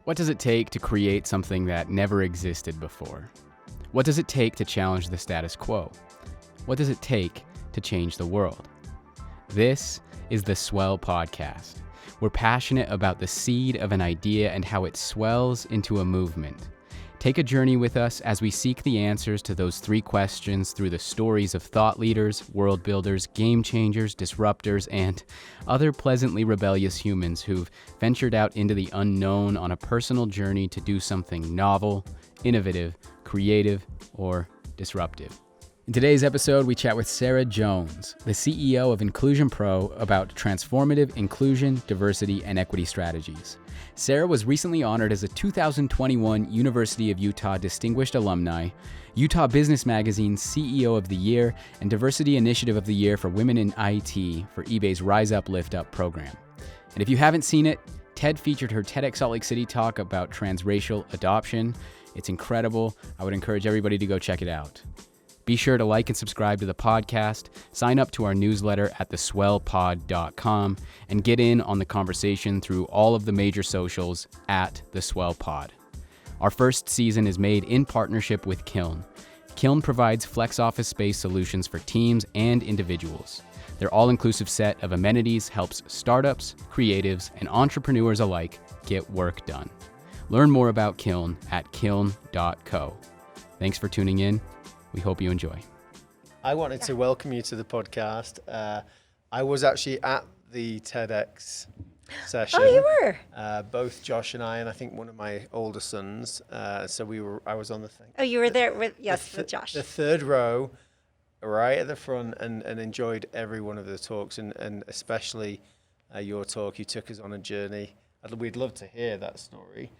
What does it take to create something that never existed before? What does it take to challenge the status quo? What does it take to change the world? This is the Swell podcast. We're passionate about the seed of an idea and how it swells into a movement. Take a journey with us as we seek the answers to those three questions through the stories of thought leaders, world builders, game changers, disruptors, and other pleasantly rebellious humans who've ventured out into the unknown on a personal journey to do something novel, innovative, creative, or disruptive. In today's episode, we chat with Sara Jones, the CEO of InclusionPro, about transformative inclusion, diversity, and equity strategies. Sara was recently honored as a 2021 University of Utah Distinguished Alumni, Utah Business Magazine's CEO of the Year, and Diversity Initiative of the Year for Women in IT for eBay's Rise Up, Lift Up program. And if you haven't seen it, TED featured her TEDxSaltLakeCity talk about transracial adoption. It's incredible. I would encourage everybody to go check it out. Be sure to like and subscribe to the podcast, sign up to our newsletter at theswellpod.com, and get in on the conversation through all of the major socials at The Swell Pod. Our first season is made in partnership with Kiln. Kiln provides flex office space solutions for teams and individuals. Their all-inclusive set of amenities helps startups, creatives, and entrepreneurs alike get work done. Learn more about Kiln at kiln.co. Thanks for tuning in. We hope you enjoy. I wanted to welcome you to the podcast. I was actually at the TEDx session. Oh, you were? Both Josh and I think one of my older sons. I was on the thing. Oh, you were there with Josh. The third row, right at the front, and enjoyed every one of the talks, and especially your talk. You took us on a journey. We'd love to hear that story,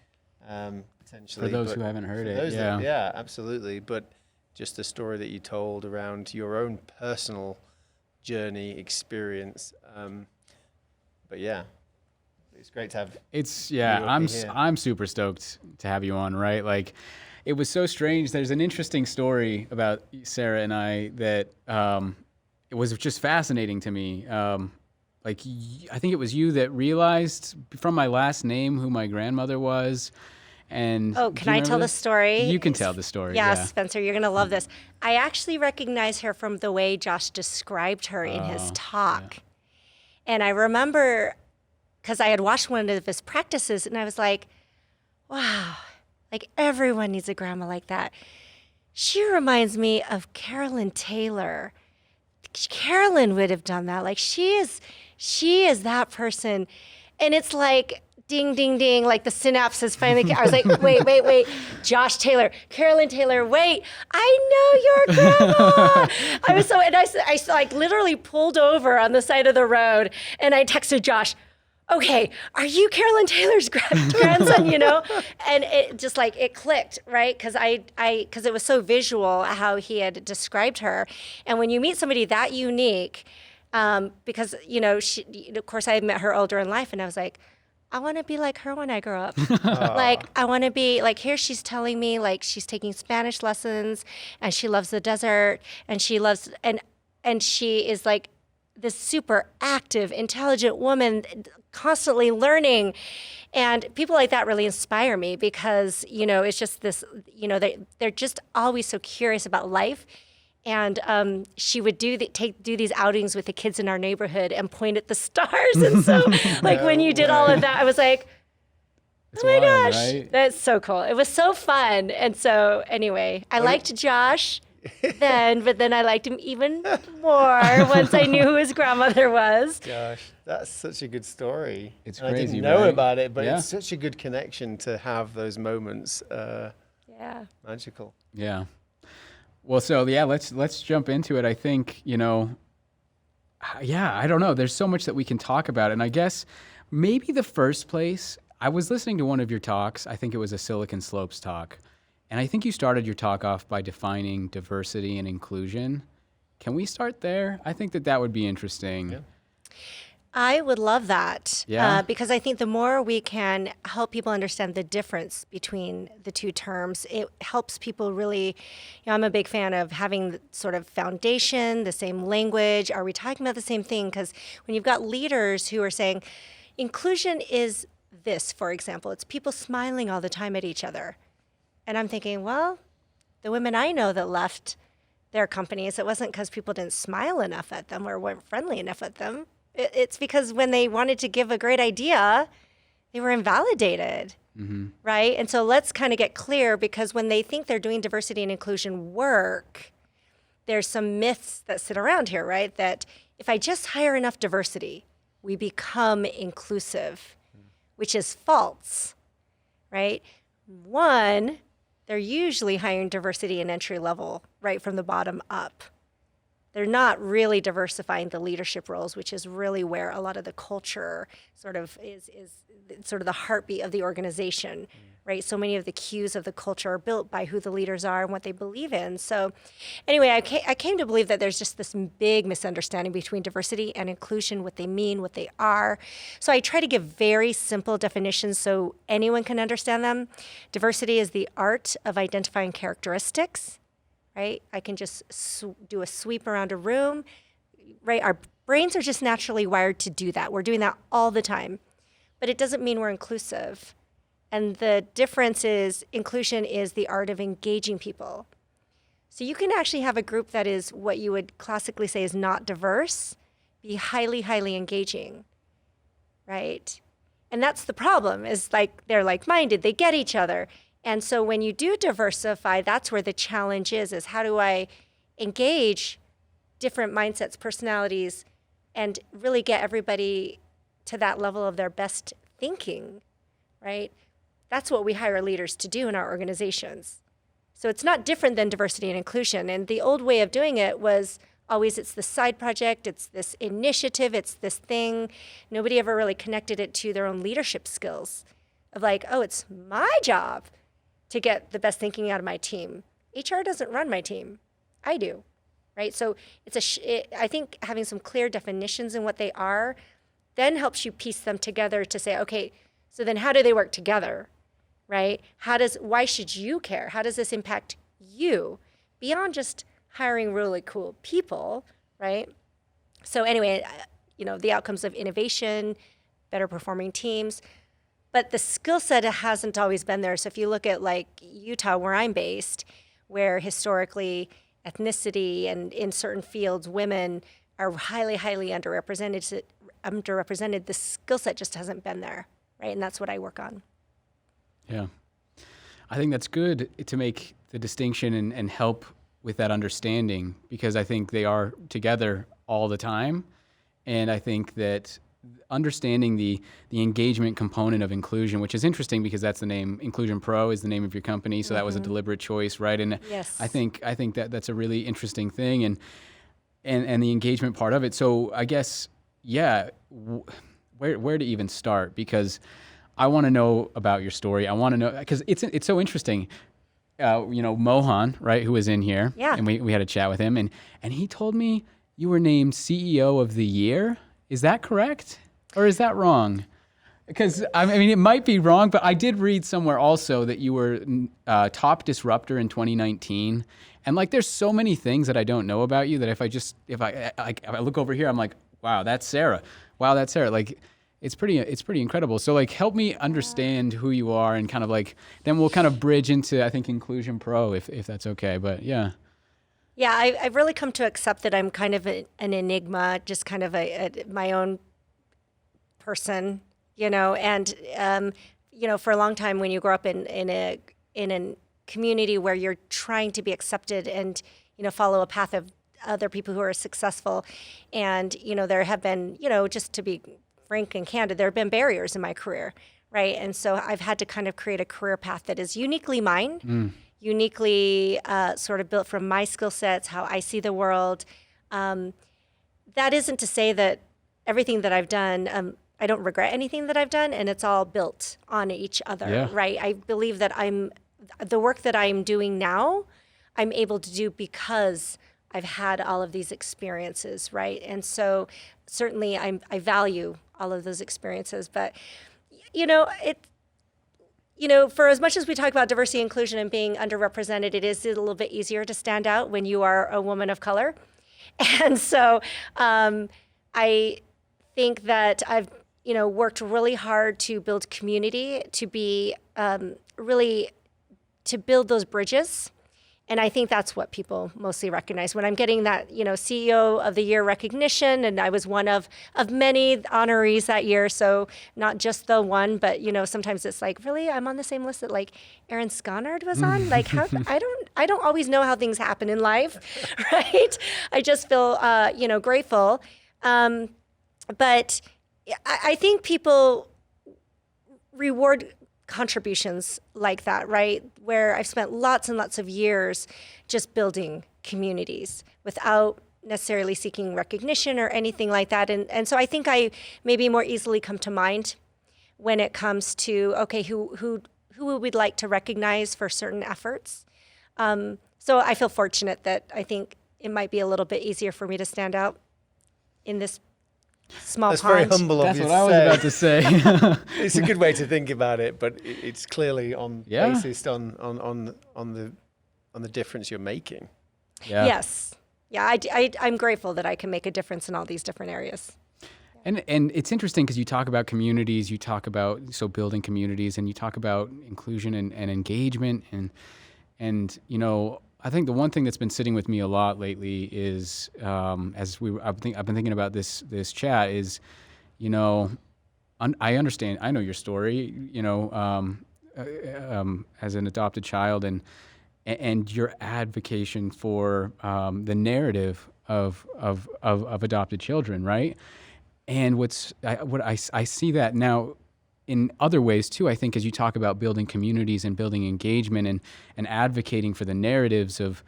potentially. For those who haven't heard it, yeah, absolutely. But just the story that you told around your own personal journey experience. But yeah, it's great to have. I'm super stoked to have you on, right? Like, it was so strange. There's an interesting story about Sara and I that it was just fascinating to me. I think it was you that realized from my last name who my grandmother was. And can I tell the story? You can tell the story. Yeah, Spencer, you're going to love this. I actually recognize her from the way Josh described her in his talk. Yeah. And I remember, because I had watched one of his practices, and I was like, wow, like everyone needs a grandma like that. She reminds me of Carolyn Taylor. Carolyn would have done that. Like, she is that person. And it's like, ding, ding, ding, like the synapses finally, I was like, wait, Josh Taylor, Carolyn Taylor, wait, I know your grandma. I like literally pulled over on the side of the road, and I texted Josh, okay, are you Carolyn Taylor's grandson, And it just like, it clicked, right? Because because it was so visual how he had described her. And when you meet somebody that unique, because, of course I had met her older in life, and I was like, I want to be like her when I grow up. Like, I want to be like, here she's telling me like she's taking Spanish lessons, and she loves the desert, and she loves, and she is like this super active, intelligent woman, constantly learning. And people like that really inspire me because, it's just this, they're just always so curious about life. And she would do these outings with the kids in our neighborhood and point at the stars. And so, when you did all of that, I was like, oh my gosh, right? That's so cool. It was so fun. And so, anyway, I liked Josh then, but then I liked him even more once I knew who his grandmother was. Gosh, that's such a good story. It's crazy, I didn't know right? about it, but it's such a good connection to have those moments. Magical. Yeah. Well, so let's jump into it. I think, I don't know. There's so much that we can talk about. And I guess maybe the first place, I was listening to one of your talks. I think it was a Silicon Slopes talk. And I think you started your talk off by defining diversity and inclusion. Can we start there? I think that would be interesting. Yeah. I would love that because I think the more we can help people understand the difference between the two terms, it helps people really, I'm a big fan of having the sort of foundation, the same language. Are we talking about the same thing? Because when you've got leaders who are saying inclusion is this, for example. It's people smiling all the time at each other. And I'm thinking, well, the women I know that left their companies, it wasn't because people didn't smile enough at them or weren't friendly enough at them. It's because when they wanted to give a great idea, they were invalidated, right? And so let's kind of get clear, because when they think they're doing diversity and inclusion work, there's some myths that sit around here, right? That if I just hire enough diversity, we become inclusive, which is false, right? One, they're usually hiring diversity in entry level, right from the bottom up. They're not really diversifying the leadership roles, which is really where a lot of the culture sort of is sort of the heartbeat of the organization, right? So many of the cues of the culture are built by who the leaders are and what they believe in. So anyway, I came to believe that there's just this big misunderstanding between diversity and inclusion, what they mean, what they are. So I try to give very simple definitions so anyone can understand them. Diversity is the art of identifying characteristics, right? I can just do a sweep around a room, right? Our brains are just naturally wired to do that. We're doing that all the time, but it doesn't mean we're inclusive. And the difference is inclusion is the art of engaging people. So you can actually have a group that is what you would classically say is not diverse, be highly, highly engaging, right? And that's the problem, is like they're like-minded, they get each other. And so when you do diversify, that's where the challenge is how do I engage different mindsets, personalities, and really get everybody to that level of their best thinking, right? That's what we hire leaders to do in our organizations. So it's not different than diversity and inclusion. And the old way of doing it was always it's this side project, it's this initiative, it's this thing. Nobody ever really connected it to their own leadership skills of like, oh, it's my job to get the best thinking out of my team. HR doesn't run my team. I do, right? So I think having some clear definitions in what they are then helps you piece them together to say, okay, so then how do they work together, right? Why should you care? How does this impact you beyond just hiring really cool people, right? So anyway, the outcomes of innovation, better performing teams, but the skill set hasn't always been there. So if you look at like Utah, where I'm based, where historically ethnicity and in certain fields, women are highly, highly underrepresented, the skill set just hasn't been there, right? And that's what I work on. Yeah. I think that's good to make the distinction and help with that understanding, because I think they are together all the time. And I think that understanding the engagement component of inclusion, which is interesting because that's the name, InclusionPro is the name of your company. So that was a deliberate choice, right? And yes. I think that that's a really interesting thing and the engagement part of it. So I guess, yeah, where to even start? Because I want to know about your story. I want to know, because it's so interesting. Mohan, right, who was in here, and we had a chat with him, and he told me you were named CEO of the Year. Is that correct, or is that wrong? Because I mean, it might be wrong, but I did read somewhere also that you were top disruptor in 2019, and like, there's so many things that I don't know about you that if I look over here, I'm like, wow, that's Sara. Wow, that's Sara. Like, it's pretty incredible. So like, help me understand who you are, and kind of like, then we'll kind of bridge into, I think, InclusionPro, if that's okay. But yeah. Yeah, I've really come to accept that I'm kind of an enigma, just kind of my own person, and for a long time when you grow up in a community where you're trying to be accepted and, follow a path of other people who are successful, and, there have been, just to be frank and candid, there have been barriers in my career, right? And so I've had to kind of create a career path that is uniquely mine. Uniquely sort of built from my skill sets, how I see the world. That isn't to say that everything that I've done, I don't regret anything that I've done, and it's all built on each other, right? I believe that the work that I'm doing now, I'm able to do because I've had all of these experiences, right? And so certainly I value all of those experiences, but for as much as we talk about diversity, inclusion, and being underrepresented, it is a little bit easier to stand out when you are a woman of color. And so I think that I've, worked really hard to build community, to be really to build those bridges. And I think that's what people mostly recognize. When I'm getting that, CEO of the Year recognition, and I was one of many honorees that year, so not just the one, but, sometimes it's like, really, I'm on the same list that like Aaron Sconard was on? Like, how, I don't always know how things happen in life, right? I just feel, grateful. But I think people reward contributions like that, right? Where I've spent lots and lots of years just building communities without necessarily seeking recognition or anything like that. And so I think I maybe more easily come to mind when it comes to, okay, who would we like to recognize for certain efforts? So I feel fortunate that I think it might be a little bit easier for me to stand out in this small That's pond. very humble of That's you what to I was say. about to say. It's a good way to think about it, but it's clearly based on the difference you're making. Yeah. Yes. Yeah, I'm grateful that I can make a difference in all these different areas. And it's interesting because you talk about communities, you talk about building communities, and you talk about inclusion and engagement, and I think the one thing that's been sitting with me a lot lately is I've been thinking about this chat is, I understand, I know your story, as an adopted child, and your advocation for the narrative of adopted children, right? And what I see that now in other ways too, I think, as you talk about building communities and building engagement and advocating for the narratives of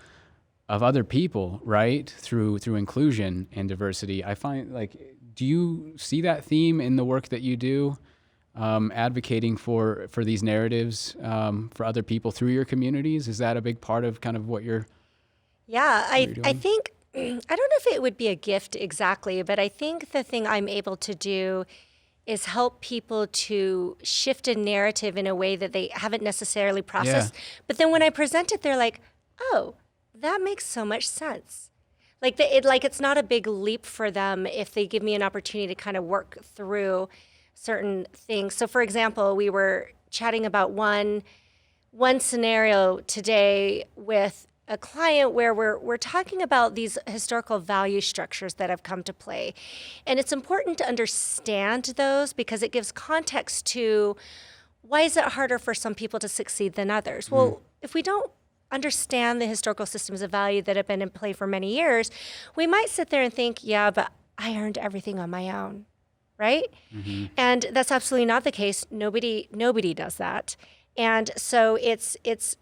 other people, right? Through inclusion and diversity. I find, do you see that theme in the work that you do? Advocating for these narratives for other people through your communities? Is that a big part of kind of what you're I think, I don't know if it would be a gift exactly, but I think the thing I'm able to do is help people to shift a narrative in a way that they haven't necessarily processed. Yeah. But then when I present it, they're like, oh, that makes so much sense. It's not a big leap for them if they give me an opportunity to kind of work through certain things. So for example, we were chatting about one scenario today with a client where we're talking about these historical value structures that have come to play. And it's important to understand those because it gives context to why is it harder for some people to succeed than others? Well, if we don't understand the historical systems of value that have been in play for many years, we might sit there and think, yeah, but I earned everything on my own, right? Mm-hmm. And that's absolutely not the case. Nobody does that. And so it's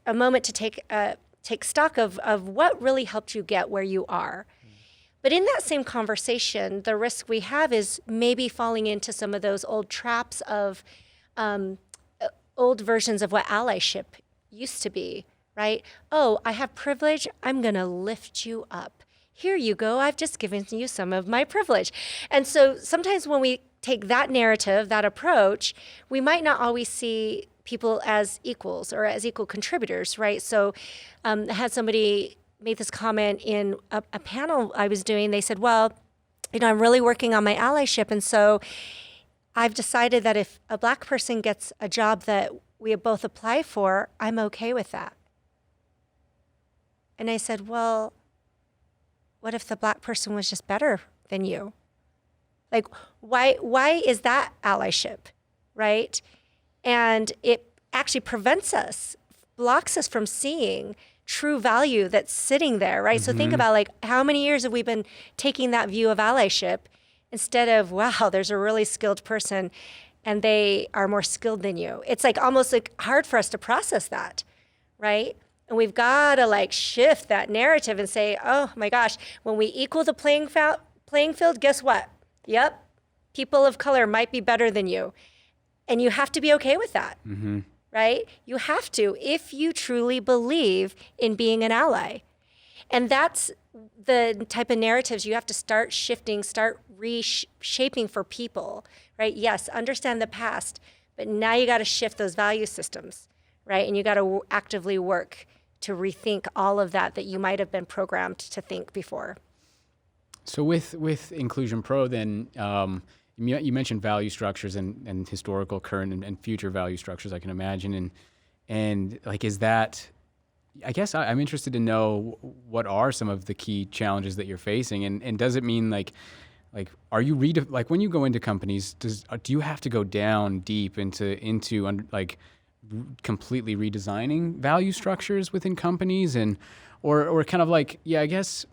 a moment to take stock of what really helped you get where you are. But in that same conversation, the risk we have is maybe falling into some of those old traps of old versions of what allyship used to be, right? Oh, I have privilege, I'm gonna lift you up. Here you go, I've just given you some of my privilege. And so sometimes when we take that narrative, that approach, we might not always see people as equals or as equal contributors, right? So I had somebody made this comment in a panel I was doing. They said, well, I'm really working on my allyship. And so I've decided that if a Black person gets a job that we both apply for, I'm okay with that. And I said, well, what if the Black person was just better than you? Why is that allyship, right? And it actually prevents us, blocks us from seeing true value that's sitting there, right? Mm-hmm. So think about how many years have we been taking that view of allyship instead of, wow, there's a really skilled person and they are more skilled than you. It's almost hard for us to process that, right? And we've got to shift that narrative and say, oh my gosh, when we equal the playing field, guess what? Yep, people of color might be better than you. And you have to be okay with that, mm-hmm. right? You have to, if you truly believe in being an ally. And that's the type of narratives you have to start shifting, start reshaping for people, right? Yes, understand the past, but now you got to shift those value systems, right? And you got to actively work to rethink all of that you might have been programmed to think before. So with InclusionPro, then, You mentioned value structures and historical, current, and future value structures, I can imagine. And like, is that, I guess I'm interested to know what are some of the key challenges that you're facing, and does it mean like are you like when you go into companies, do you have to go down deep into completely redesigning value structures within companies, and or kind of like, yeah, I guess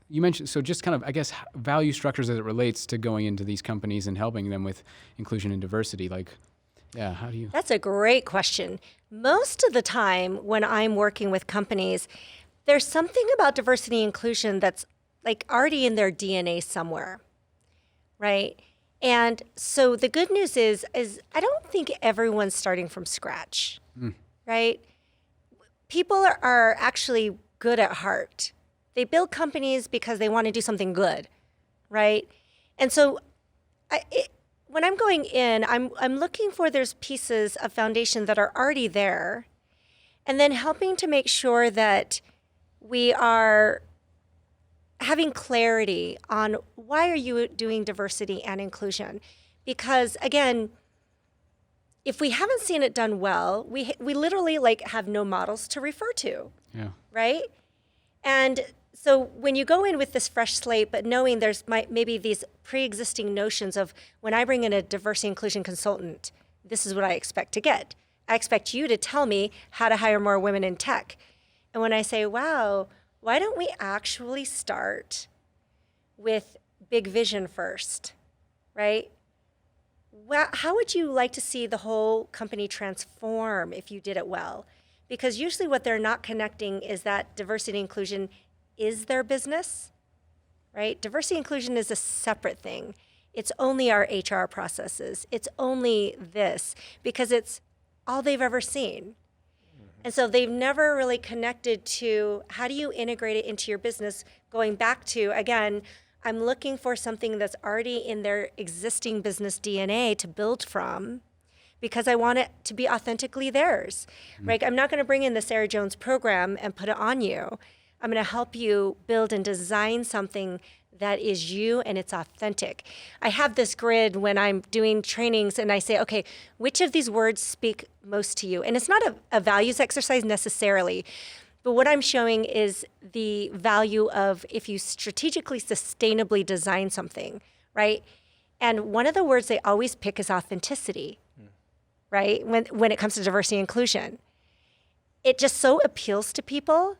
you mentioned, so just kind of, I guess, value structures as it relates to going into these companies and helping them with inclusion and diversity, like, yeah, how do you? That's a great question. Most of the time when I'm working with companies, there's something about diversity and inclusion that's like already in their DNA somewhere, right? And so the good news is I don't think everyone's starting from scratch, right? People are actually good at heart. They build companies because they want to do something good, right? And so when I'm going in, I'm looking for those pieces of foundation that are already there, and then helping to make sure that we are having clarity on why are you doing diversity and inclusion. Because again, if we haven't seen it done well, we literally like have no models to refer to, right? And so when you go in with this fresh slate, but knowing there's maybe these pre-existing notions of when I bring in a diversity inclusion consultant, this is what I expect to get. I expect you to tell me how to hire more women in tech. And when I say, wow, why don't we actually start with big vision first, right? Well, how would you like to see the whole company transform if you did it well? Because usually what they're not connecting is that diversity and inclusion is their business, right? Diversity and inclusion is a separate thing. It's only our HR processes. It's only this, because it's all they've ever seen. And so they've never really connected to how do you integrate it into your business, going back to, again, I'm looking for something that's already in their existing business DNA to build from, because I want it to be authentically theirs, right? I'm not going to bring in the Sara Jones program and put it on you. I'm going to help you build and design something that is you and it's authentic. I have this grid when I'm doing trainings and I say, okay, which of these words speak most to you? And it's not a values exercise necessarily, but what I'm showing is the value of if you strategically, sustainably design something, right? And one of the words they always pick is authenticity, right? When it comes to diversity and inclusion. It just so appeals to people.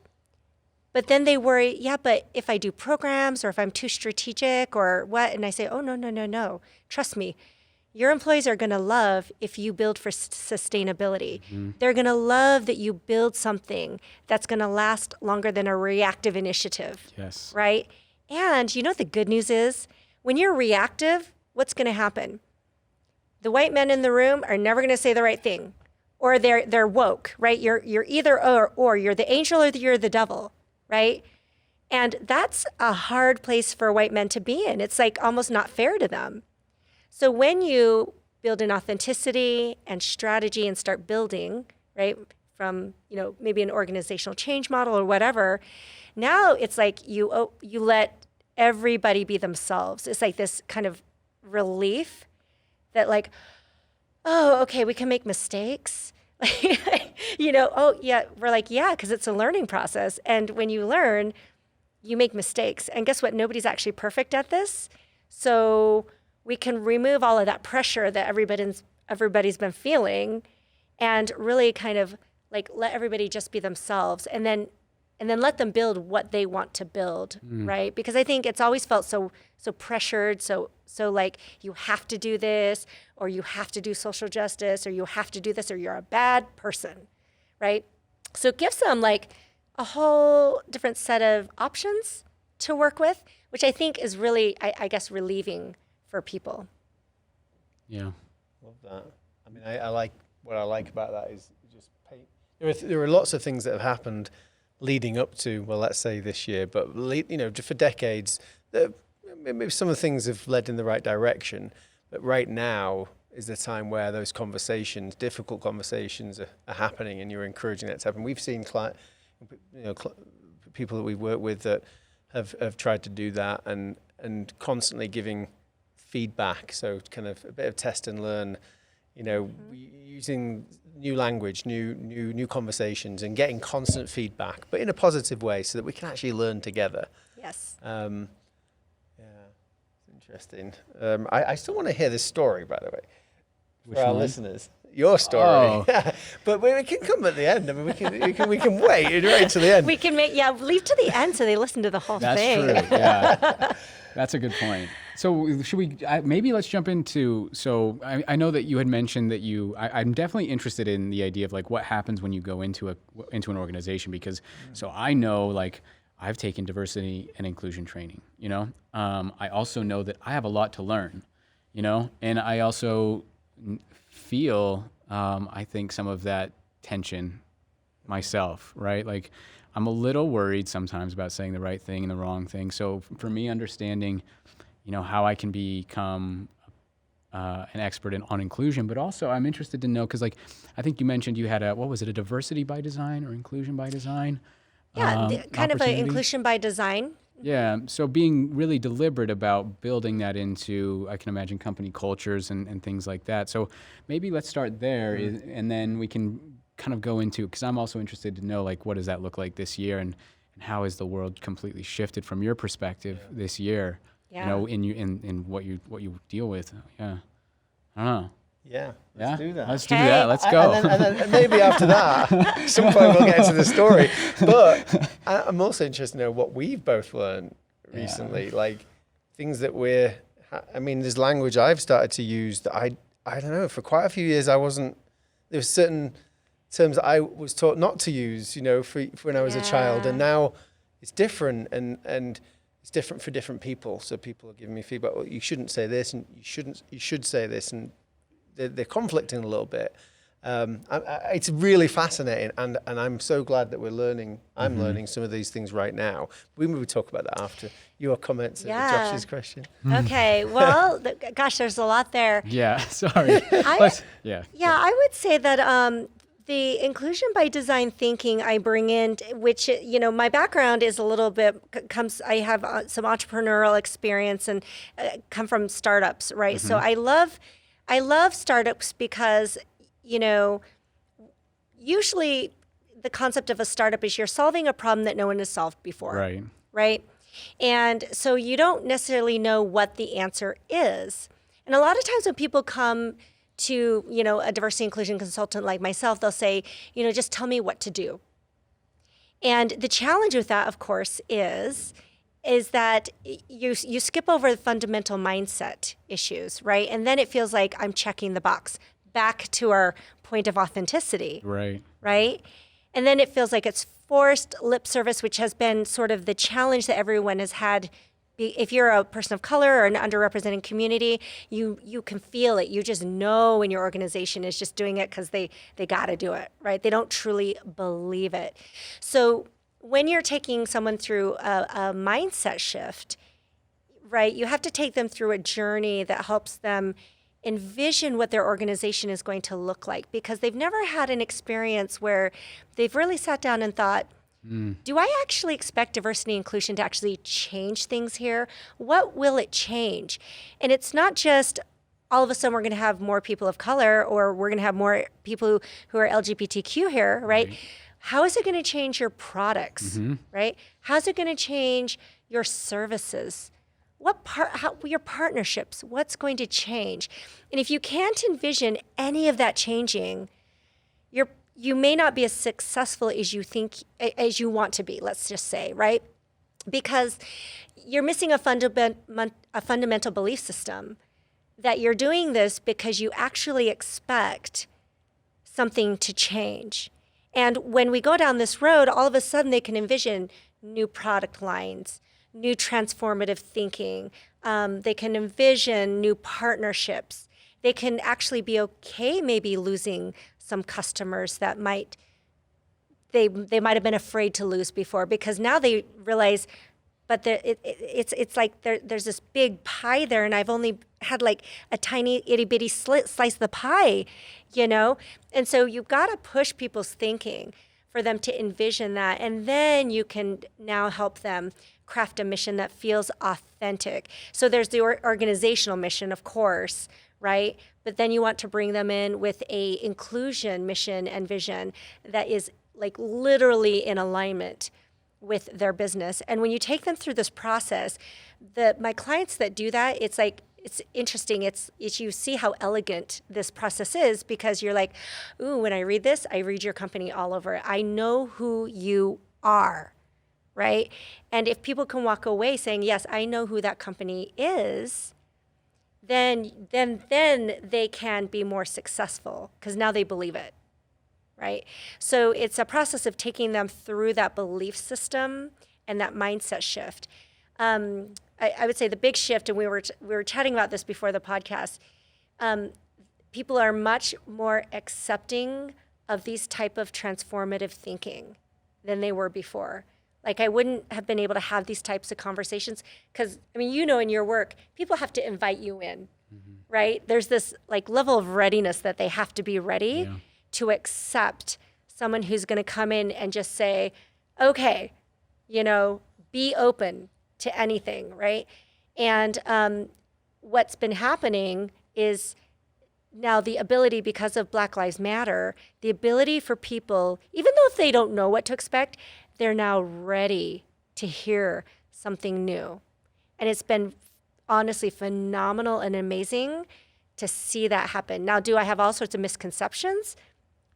But then they worry, yeah, but if I do programs or if I'm too strategic or what, and I say, oh, no. Trust me, your employees are going to love if you build for sustainability. They're going to love that you build something that's going to last longer than a reactive initiative. Yes. Right? And you know what the good news is? When you're reactive, what's going to happen? The white men in the room are never going to say the right thing, or they're woke, right? You're either or you're the angel or you're the devil. Right? And that's a hard place for white men to be in. It's like almost not fair to them. So when you build in authenticity and strategy and start building, right, from, maybe an organizational change model or whatever, now it's like you let everybody be themselves. It's like this kind of relief that like, oh, okay, we can make mistakes. Oh yeah, we're like, yeah, because it's a learning process. And when you learn, you make mistakes. And guess what? Nobody's actually perfect at this. So we can remove all of that pressure that everybody's been feeling and really kind of like let everybody just be themselves and then let them build what they want to build, right? Because I think it's always felt so pressured, so like you have to do this, or you have to do social justice, or you have to do this, or you're a bad person, right? So it gives them like a whole different set of options to work with, which I think is really, I guess, relieving for people. Yeah. Love that. I mean, what I like about that is just there are lots of things that have happened leading up to, well, let's say this year, but for decades, maybe some of the things have led in the right direction. But right now is the time where those conversations, difficult conversations, are happening, and you're encouraging that to happen. We've seen people that we work with that have tried to do that, and constantly giving feedback. So kind of a bit of test and learn, using new language, new conversations, and getting constant feedback, but in a positive way, so that we can actually learn together. Yes. It's interesting. I still want to hear this story, by the way, Which for our one? listeners. Your story. Oh. But we can come at the end. I mean, we can wait right to the end. We can leave to the end so they listen to the whole That's thing. true. Yeah, that's a good point. So should we maybe let's jump into? So I know that you had mentioned that I'm definitely interested in the idea of like what happens when you go into an organization, because so I know like I've taken diversity and inclusion training. I also know that I have a lot to learn. And I also feel I think some of that tension myself, right? Like I'm a little worried sometimes about saying the right thing and the wrong thing. So for me, understanding, how I can become an expert on inclusion, but also I'm interested to know, because like I think you mentioned you had a diversity by design or inclusion by design? Yeah, kind of an opportunity? inclusion by design. Yeah, so being really deliberate about building that into, I can imagine, company cultures and things like that. So maybe let's start there, and then we can kind of go into, because I'm also interested to know, like, what does that look like this year, and how has the world completely shifted from your perspective this year? Yeah. In what you deal with. Yeah, I don't know. Yeah, let's do that. Let's do that. Let's go. And then maybe after that, at some point we'll get into the story. But I'm also interested to know what we've both learned recently, like things that there's language I've started to use that I don't know, for quite a few years there were certain terms that I was taught not to use, for when I was a child, and now it's different, and it's different for different people. So people are giving me feedback, well, you shouldn't say this, and you should say this, and they're conflicting a little bit. It's really fascinating, and I'm so glad that we're learning. I'm learning some of these things right now. We will talk about that after your comments and Josh's question. Okay, well, gosh, there's a lot there. Yeah, sorry. Yeah, I would say that the inclusion by design thinking I bring in, which, my background is a little bit, I have some entrepreneurial experience and come from startups, right? So I love startups because, usually the concept of a startup is you're solving a problem that no one has solved before. Right? And so you don't necessarily know what the answer is. And a lot of times when people come to, a diversity inclusion consultant like myself, they'll say, just tell me what to do. And the challenge with that, of course, is that you skip over the fundamental mindset issues, right? And then it feels like I'm checking the box, back to our point of authenticity. Right? And then it feels like it's forced lip service, which has been sort of the challenge that everyone has had. If you're a person of color or an underrepresented community, you can feel it. You just know when your organization is just doing it because they got to do it, right? They don't truly believe it. So when you're taking someone through a mindset shift, right, you have to take them through a journey that helps them envision what their organization is going to look like, because they've never had an experience where they've really sat down and thought, do I actually expect diversity and inclusion to actually change things here? What will it change? And it's not just all of a sudden we're going to have more people of color, or we're going to have more people who are LGBTQ here, right? How is it going to change your products, right? How's it going to change your services? Your partnerships, what's going to change? And if you can't envision any of that changing, you may not be as successful as you want to be, let's just say, right? Because you're missing a fundamental belief system that you're doing this because you actually expect something to change. And when we go down this road, all of a sudden they can envision new product lines, new transformative thinking. They can envision new partnerships. They can actually be okay maybe losing some customers that they might have been afraid to lose before, because now they realize, but it's like there's this big pie there, and I've only had like a tiny itty bitty slice of the pie, And so you've got to push people's thinking for them to envision that. And then you can now help them craft a mission that feels authentic. So there's the organizational mission, of course, right? But then you want to bring them in with a inclusion mission and vision that is like literally in alignment with their business. And when you take them through this process, my clients that do that, it's like, it's interesting. It's you see how elegant this process is, because you're like, ooh, when I read this, I read your company all over. I know who you are, right? And if people can walk away saying, yes, I know who that company is, then they can be more successful because now they believe it, right? So it's a process of taking them through that belief system and that mindset shift. I would say the big shift, and we were chatting about this before the podcast, people are much more accepting of these type of transformative thinking than they were before. Like I wouldn't have been able to have these types of conversations because, I mean, you know, in your work, people have to invite you in, right? There's this like level of readiness that they have to be ready to accept someone who's going to come in and just say, okay, you know, be open to anything, right? And what's been happening is now the ability, because of Black Lives Matter, the ability for people, even though they don't know what to expect, they're now ready to hear something new. And it's been honestly phenomenal and amazing to see that happen. Now, do I have all sorts of misconceptions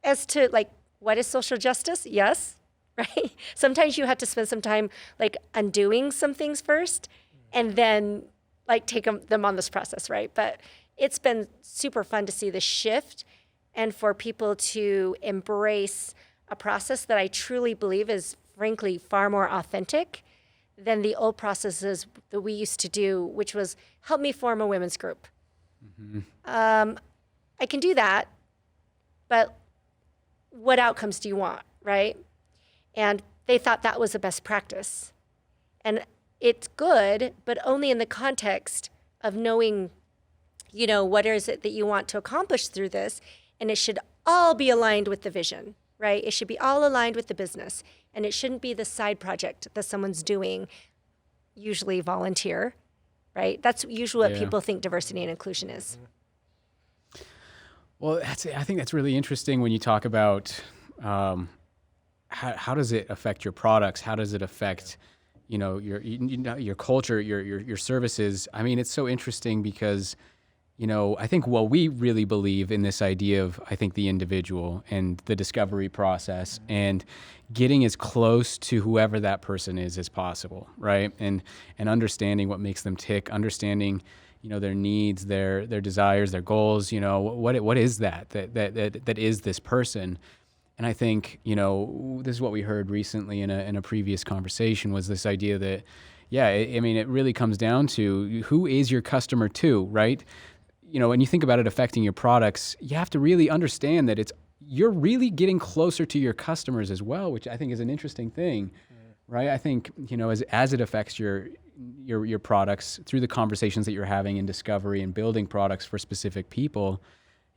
as to like, what is social justice? Yes. Right? Sometimes you have to spend some time like undoing some things first and then like take them on this process, right? But it's been super fun to see the shift and for people to embrace a process that I truly believe is frankly far more authentic than the old processes that we used to do, which was help me form a women's group. I can do that, but what outcomes do you want, right? And they thought that was the best practice. And it's good, but only in the context of knowing, you know, what is it that you want to accomplish through this. And it should all be aligned with the vision, right? It should be all aligned with the business. And it shouldn't be the side project that someone's doing, usually volunteer, right? That's usually what people think diversity and inclusion is. Well, I think that's really interesting when you talk about how does it affect your products? How does it affect, you know, your culture, your services? I mean, it's so interesting because, you know, I think we really believe in this idea of, I think, the individual and the discovery process and getting as close to whoever that person is as possible, right? And understanding what makes them tick, understanding, you know, their needs, their desires, their goals. You know, what is that is this person? And I think, you know, this is what we heard recently in a previous conversation, was this idea that, I mean, it really comes down to who is your customer too, right? You know, when you think about it affecting your products, you have to really understand that you're really getting closer to your customers as well, which I think is an interesting thing, right? I think, you know, as it affects your products through the conversations that you're having in discovery and building products for specific people,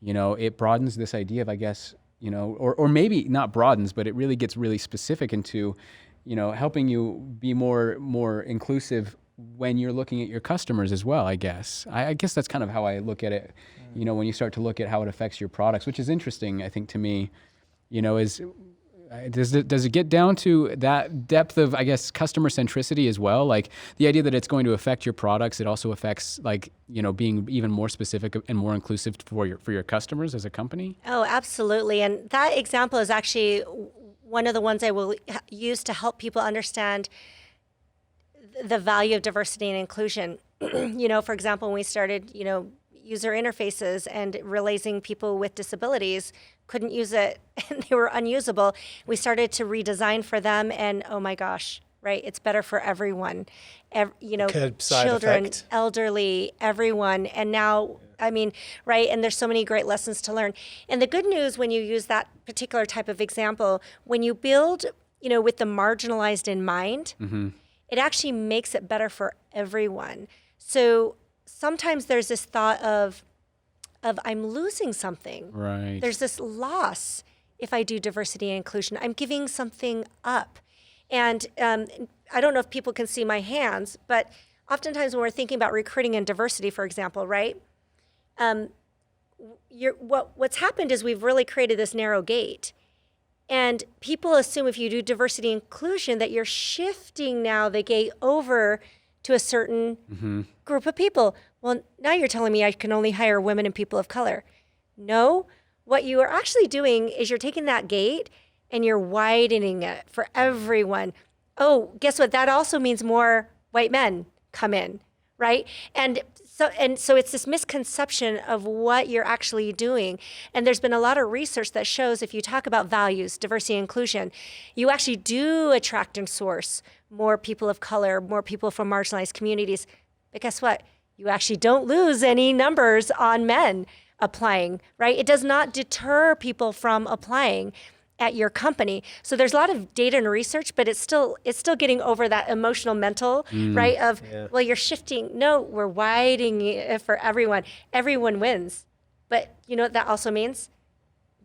you know, it broadens this idea of, I guess, you know, or maybe not broadens, but it really gets really specific into, you know, helping you be more inclusive when you're looking at your customers as well, I guess. I guess that's kind of how I look at it, you know, when you start to look at how it affects your products, which is interesting, I think, to me, you know, does it get down to that depth of, I guess, customer centricity as well? Like the idea that it's going to affect your products, it also affects, like, you know, being even more specific and more inclusive for your customers as a company? Oh, absolutely. And that example is actually one of the ones I will use to help people understand the value of diversity and inclusion. You know, for example, when we started, you know, user interfaces and realizing people with disabilities couldn't use it and they were unusable, we started to redesign for them, and oh my gosh, right? It's better for everyone. You know, Curbside children, effect. Elderly, everyone. And now, I mean, right? And there's so many great lessons to learn. And the good news when you use that particular type of example, when you build, you know, with the marginalized in mind, it actually makes it better for everyone. So sometimes there's this thought of I'm losing something. Right. There's this loss if I do diversity and inclusion. I'm giving something up. And I don't know if people can see my hands, but oftentimes when we're thinking about recruiting and diversity, for example, right? What's happened is we've really created this narrow gate. And people assume if you do diversity inclusion that you're shifting now the gate over to a certain group of people. Well, now you're telling me I can only hire women and people of color. No, what you are actually doing is you're taking that gate and you're widening it for everyone. Oh, guess what? That also means more white men come in, right? And so it's this misconception of what you're actually doing. And there's been a lot of research that shows if you talk about values, diversity, inclusion, you actually do attract and source more people of color, more people from marginalized communities. But guess what? You actually don't lose any numbers on men applying, right? It does not deter people from applying at your company. So there's a lot of data and research, but it's still getting over that emotional mental, right? Of, well, you're shifting. No, we're widening it for everyone. Everyone wins. But you know what that also means?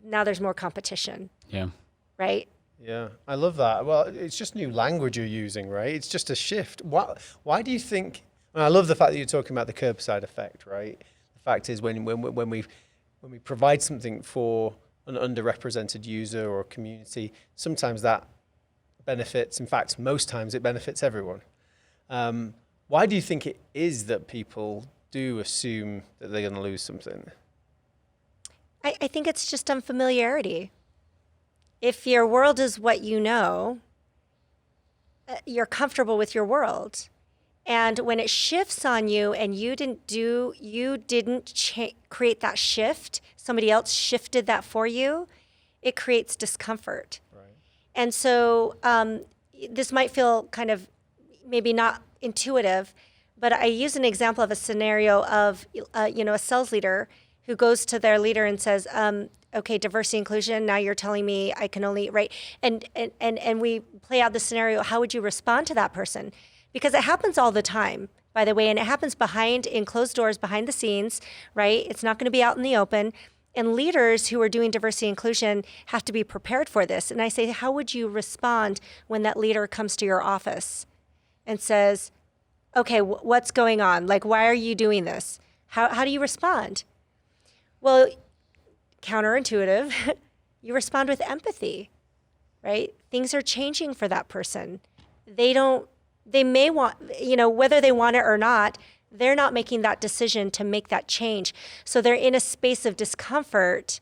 Now there's more competition. Yeah. Right? Yeah, I love that. Well, it's just new language you're using, right? It's just a shift. Why do you think, and I love the fact that you're talking about the curbside effect, right? The fact is when we provide something for an underrepresented user or community, sometimes that benefits, in fact, most times it benefits everyone. Why do you think it is that people do assume that they're going to lose something? I think it's just unfamiliarity. If your world is what you know, you're comfortable with your world. And when it shifts on you and you didn't create that shift, somebody else shifted that for you, it creates discomfort. Right. And so this might feel kind of maybe not intuitive, but I use an example of a scenario of a sales leader who goes to their leader and says, okay, diversity inclusion, now you're telling me I can only, right? And we play out the scenario, how would you respond to that person? Because it happens all the time, by the way, and it happens in closed doors, behind the scenes, right? It's not going to be out in the open. And leaders who are doing diversity inclusion have to be prepared for this. And I say, how would you respond when that leader comes to your office and says, okay, what's going on? Like, why are you doing this? How do you respond? Well, counterintuitive, you respond with empathy, right? Things are changing for that person. They may want, whether they want it or not, they're not making that decision to make that change. So they're in a space of discomfort,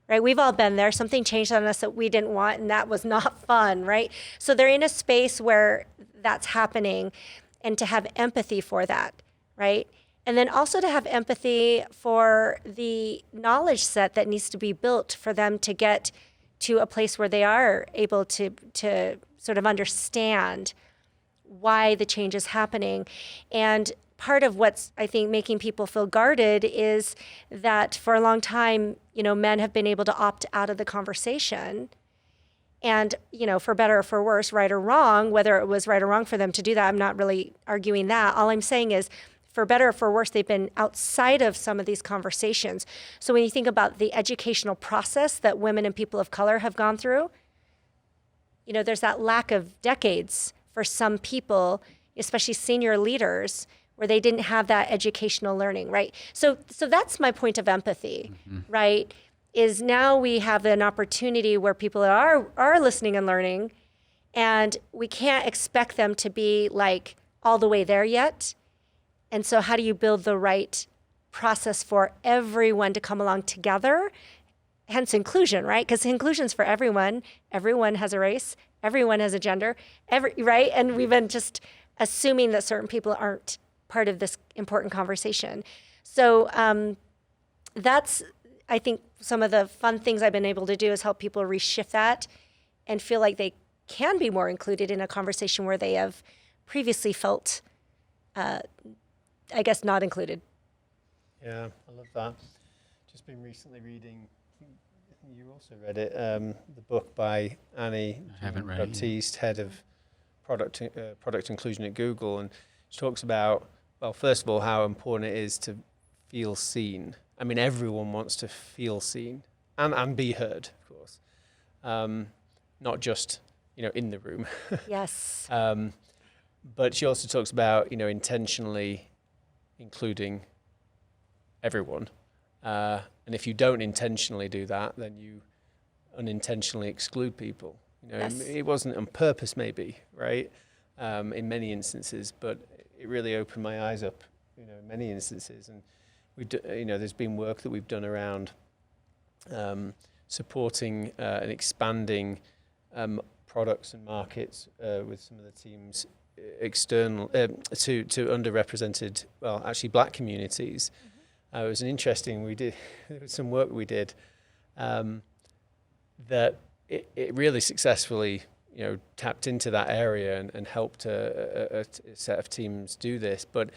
right? We've all been there. Something changed on us that we didn't want, and that was not fun, right? So they're in a space where that's happening, and to have empathy for that, right? And then also to have empathy for the knowledge set that needs to be built for them to get to a place where they are able to sort of understand why the change is happening. And part of what's, I think, making people feel guarded is that for a long time, men have been able to opt out of the conversation. And, for better or for worse, right or wrong, whether it was right or wrong for them to do that, I'm not really arguing that. All I'm saying is, for better or for worse, they've been outside of some of these conversations. So when you think about the educational process that women and people of color have gone through, there's that lack of decades for some people, especially senior leaders, where they didn't have that educational learning, right? So that's my point of empathy, right? Is now we have an opportunity where people are listening and learning, and we can't expect them to be like all the way there yet. And so how do you build the right process for everyone to come along together? Hence inclusion, right? Because inclusion's for everyone. Everyone has a race. Everyone has a gender, right? And we've been just assuming that certain people aren't part of this important conversation. So that's, I think, some of the fun things I've been able to do is help people reshift that and feel like they can be more included in a conversation where they have previously felt, I guess, not included. Yeah, I love that. Just been recently reading, you also read it, the book by Annie Baptiste, head of product inclusion at Google, and she talks about, well, first of all, how important it is to feel seen. I mean, everyone wants to feel seen and be heard, of course. not just, in the room. Yes. But she also talks about, intentionally including everyone. And if you don't intentionally do that, then you unintentionally exclude people. Yes. It wasn't on purpose, maybe, right? In many instances, but it really opened my eyes up, in many instances. And there's been work that we've done around supporting and expanding products and markets with some of the teams external to underrepresented, well, actually black communities. It was there was some work we did that it really successfully, tapped into that area and helped a set of teams do this. But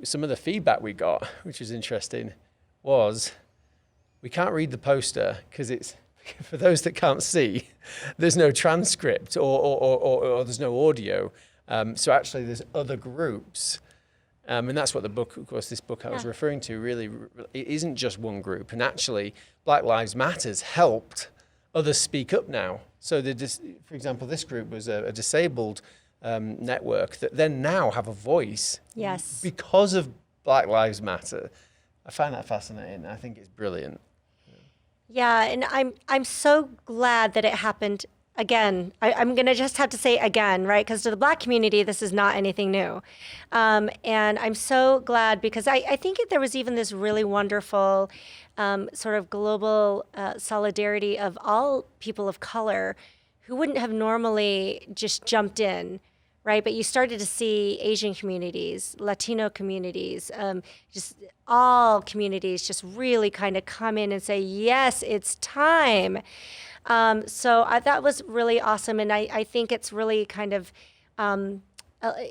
some of the feedback we got, which was interesting, was we can't read the poster because it's, for those that can't see, there's no transcript or there's no audio. So actually there's other groups. And that's what the book, of course, this book I was referring to, really, it isn't just one group. And actually, Black Lives Matter's helped others speak up now. So, for example, this group was a disabled network that then now have a voice. Yes. Because of Black Lives Matter. I find that fascinating. I think it's brilliant. Yeah, and I'm so glad that it happened again. I'm going to just have to say again, right? Because to the Black community, this is not anything new. And I'm so glad because I think there was even this really wonderful sort of global solidarity of all people of color who wouldn't have normally just jumped in, right? But you started to see Asian communities, Latino communities, just all communities just really kind of come in and say, yes, it's time. So that was really awesome. And I think it's really kind of,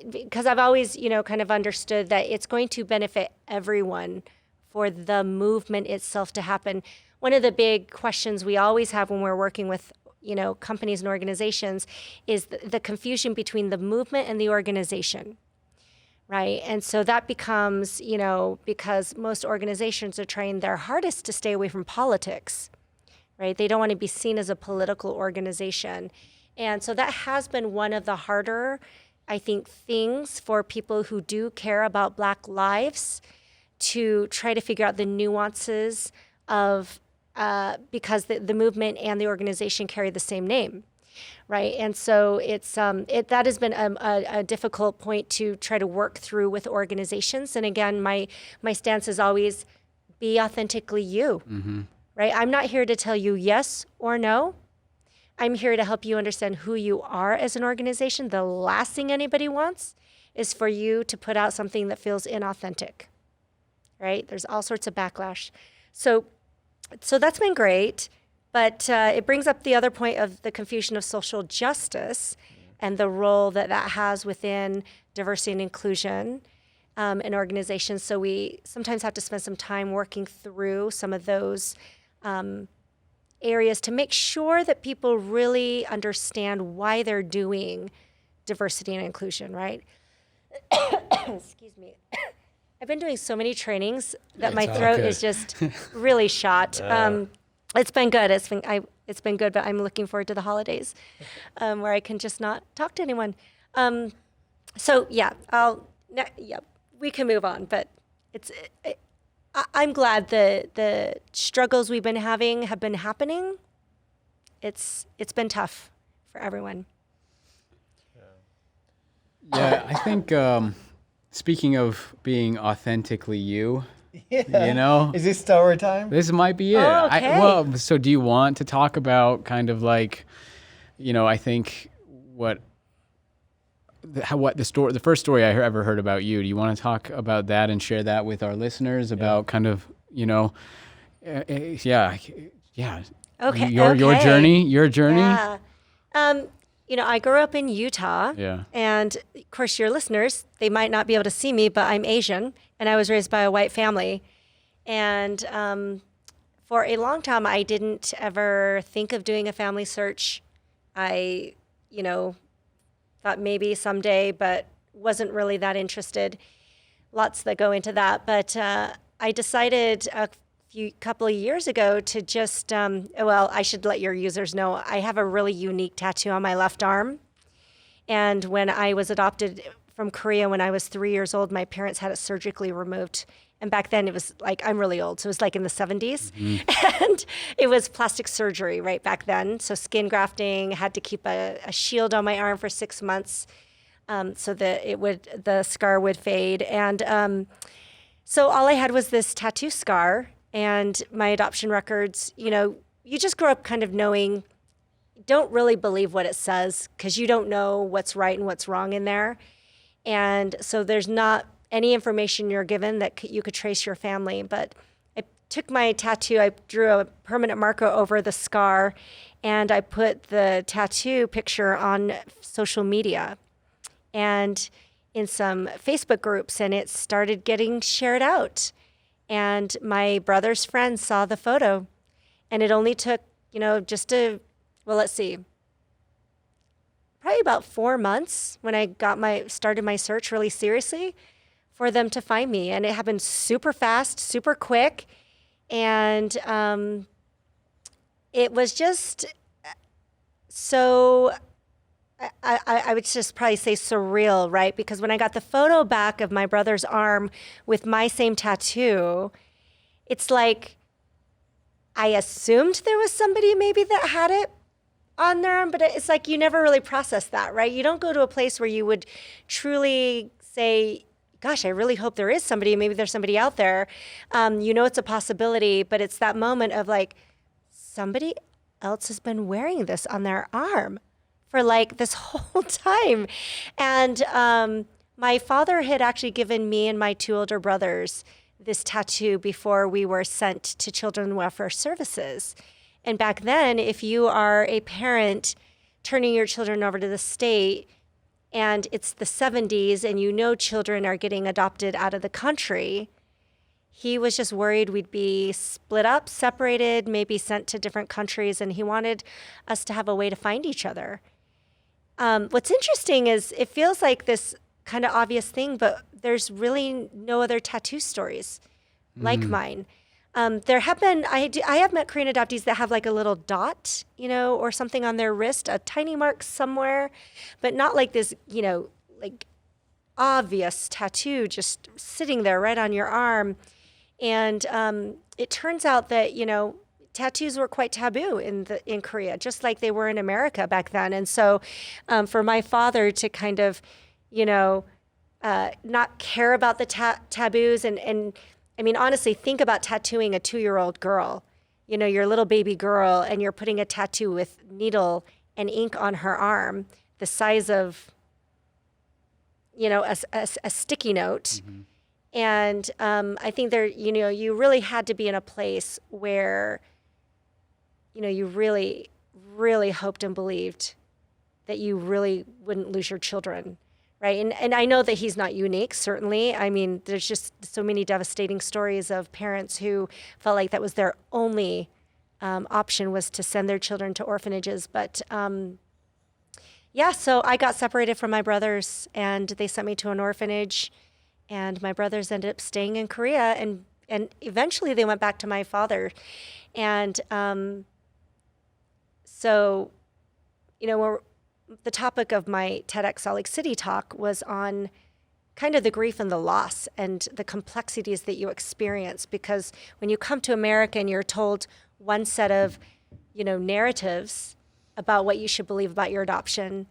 because I've always, kind of understood that it's going to benefit everyone for the movement itself to happen. One of the big questions we always have when we're working with, companies and organizations is the confusion between the movement and the organization, right? And so that becomes, because most organizations are trying their hardest to stay away from politics, right? They don't want to be seen as a political organization. And so that has been one of the harder, I think, things for people who do care about Black lives to try to figure out the nuances of, because the movement and the organization carry the same name, right? And so it's that has been a difficult point to try to work through with organizations. And again, my stance is always be authentically you. Mm-hmm. Right? I'm not here to tell you yes or no. I'm here to help you understand who you are as an organization. The last thing anybody wants is for you to put out something that feels inauthentic, right? There's all sorts of backlash. So that's been great, but it brings up the other point of the confusion of social justice and the role that has within diversity and inclusion in organizations. So we sometimes have to spend some time working through some of those areas to make sure that people really understand why they're doing diversity and inclusion, right? Excuse me. I've been doing so many trainings that my throat is just really shot. It's been good. It's been good, but I'm looking forward to the holidays where I can just not talk to anyone. So yeah, we can move on, but I'm glad the struggles we've been having have been happening. It's been tough for everyone. Yeah, I think speaking of being authentically you, Is this story time? this might be it. Oh, okay. So do you want to talk about kind of like, I think the first story I ever heard about you. Do you want to talk about that and share that with our listeners about kind of, Okay. Your journey? Yeah. I grew up in Utah. Yeah. And of course, your listeners, they might not be able to see me, but I'm Asian and I was raised by a white family. And for a long time, I didn't ever think of doing a family search. I, thought maybe someday, but wasn't really that interested. Lots that go into that. But I decided a couple of years ago to just, well, I should let your users know, I have a really unique tattoo on my left arm. And when I was adopted from Korea when I was 3 years old, my parents had it surgically removed. And back then it was like, I'm really old, so it was like in the 70s. Mm-hmm. And it was plastic surgery right back then. So skin grafting, had to keep a shield on my arm for 6 months so that the scar would fade. And so all I had was this tattoo scar. And my adoption records, you just grow up kind of knowing, don't really believe what it says because you don't know what's right and what's wrong in there. And so there's not any information you're given that you could trace your family. But I took my tattoo, I drew a permanent marker over the scar, and I put the tattoo picture on social media and in some Facebook groups, and it started getting shared out. And my brother's friends saw the photo, and it only took, probably about 4 months when I started my search really seriously for them to find me. And it happened super fast, super quick. And it was just so, I would just probably say surreal, right? Because when I got the photo back of my brother's arm with my same tattoo, it's like I assumed there was somebody maybe that had it on their arm, but it's like you never really process that, right? You don't go to a place where you would truly say, gosh, I really hope there is somebody. Maybe there's somebody out there. It's a possibility, but it's that moment of like, somebody else has been wearing this on their arm for like this whole time. And my father had actually given me and my 2 older brothers this tattoo before we were sent to Children's Welfare Services. And back then, if you are a parent turning your children over to the state and it's the 70s and children are getting adopted out of the country, he was just worried we'd be split up, separated, maybe sent to different countries, and he wanted us to have a way to find each other. What's interesting is it feels like this kind of obvious thing, but there's really no other tattoo stories like mine. There have been, I have met Korean adoptees that have like a little dot, or something on their wrist, a tiny mark somewhere, but not like this, like obvious tattoo just sitting there right on your arm. And it turns out that, tattoos were quite taboo in Korea, just like they were in America back then. And so for my father to kind of, not care about the taboos and I mean, honestly, think about tattooing a 2-year-old girl, your little baby girl, and you're putting a tattoo with needle and ink on her arm, the size of, a sticky note. Mm-hmm. And I think you really had to be in a place where, you really, really hoped and believed that you really wouldn't lose your children, right? And I know that he's not unique, certainly. I mean, there's just so many devastating stories of parents who felt like that was their only option, was to send their children to orphanages. But so I got separated from my brothers, and they sent me to an orphanage. And my brothers ended up staying in Korea, and eventually they went back to my father. And so, the topic of my TEDxSaltLakeCity talk was on kind of the grief and the loss and the complexities that you experience. Because when you come to America and you're told one set of, narratives about what you should believe about your adoption,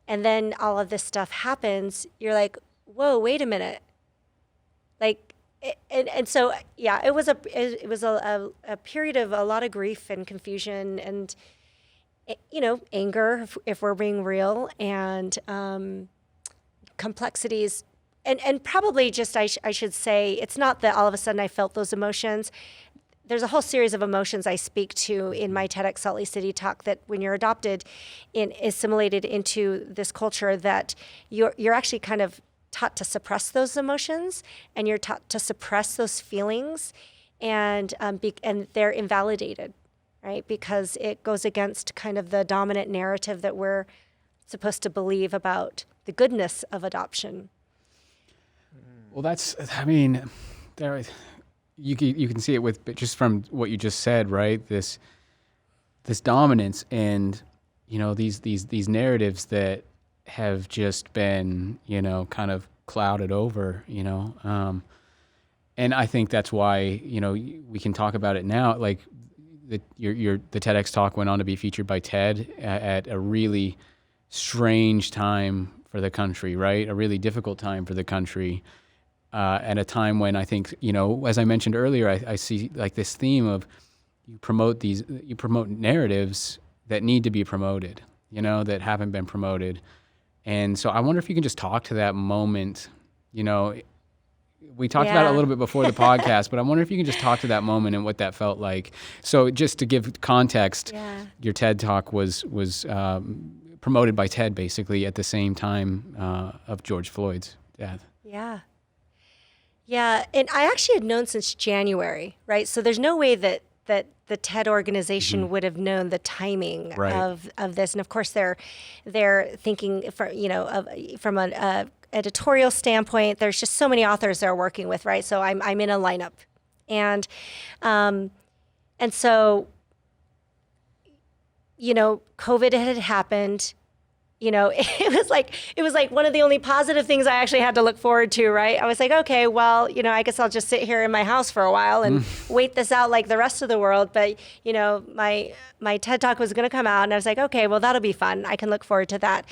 and then all of this stuff happens, you're like, whoa, wait a minute. Like, and so, yeah, it was a period of a lot of grief and confusion and, anger, if we're being real, and complexities. And probably just, I should say, it's not that all of a sudden I felt those emotions. There's a whole series of emotions I speak to in my TEDxSaltLakeCity talk that when you're adopted and assimilated into this culture, that you're actually kind of taught to suppress those emotions, and you're taught to suppress those feelings, and they're invalidated, right? Because it goes against kind of the dominant narrative that we're supposed to believe about the goodness of adoption. Well, you can see it with just from what you just said, right? This dominance and, you know, these narratives that have just been, you know, kind of clouded over, you know. And I think that's why, you know, we can talk about it now. Like the TEDx talk went on to be featured by TED at a really strange time for the country, right? A really difficult time for the country. At a time when I think, you know, as I mentioned earlier, I see like this theme of you promote narratives that need to be promoted, you know, that haven't been promoted. And so I wonder if you can just talk to that moment. You know, we talked about it a little bit before the podcast, but I wonder if you can just talk to that moment and what that felt like. So just to give context, your TED Talk was promoted by TED basically at the same time of George Floyd's death. Yeah. Yeah, and I actually had known since January, right? So there's no way that the TED organization would have known the timing of this. And of course, they're thinking from an editorial standpoint. There's just so many authors they're working with, right? So I'm in a lineup, and so, you know, COVID had happened. You know, it was like one of the only positive things I actually had to look forward to, right? I was like, okay, well, you know, I guess I'll just sit here in my house for a while and wait this out like the rest of the world. But, you know, my TED Talk was going to come out and I was like, okay, well, that'll be fun. I can look forward to that.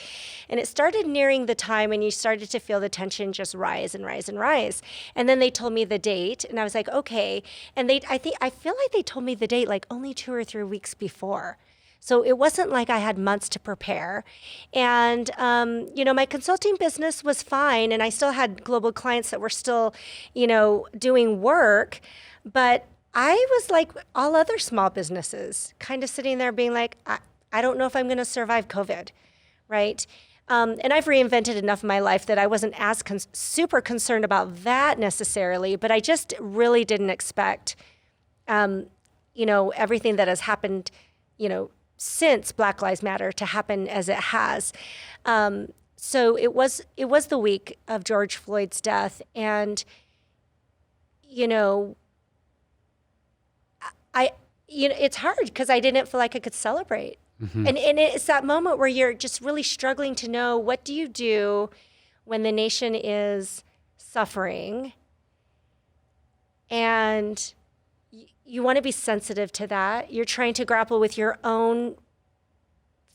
And it started nearing the time when you started to feel the tension just rise and rise and rise. And then they told me the date and I was like, okay. And I feel like they told me the date like only 2 or 3 weeks before. So it wasn't like I had months to prepare. And, you know, my consulting business was fine. And I still had global clients that were still, you know, doing work. But I was like all other small businesses, kind of sitting there being like, I don't know if I'm going to survive COVID, right? And I've reinvented enough of my life that I wasn't as super concerned about that necessarily. But I just really didn't expect, you know, everything that has happened, you know, since Black Lives Matter to happen as it has. So it was the week of George Floyd's death. And, you know, it's hard because I didn't feel like I could celebrate. And it's that moment where you're just really struggling to know, what do you do when the nation is suffering? And you want to be sensitive to that. You're trying to grapple with your own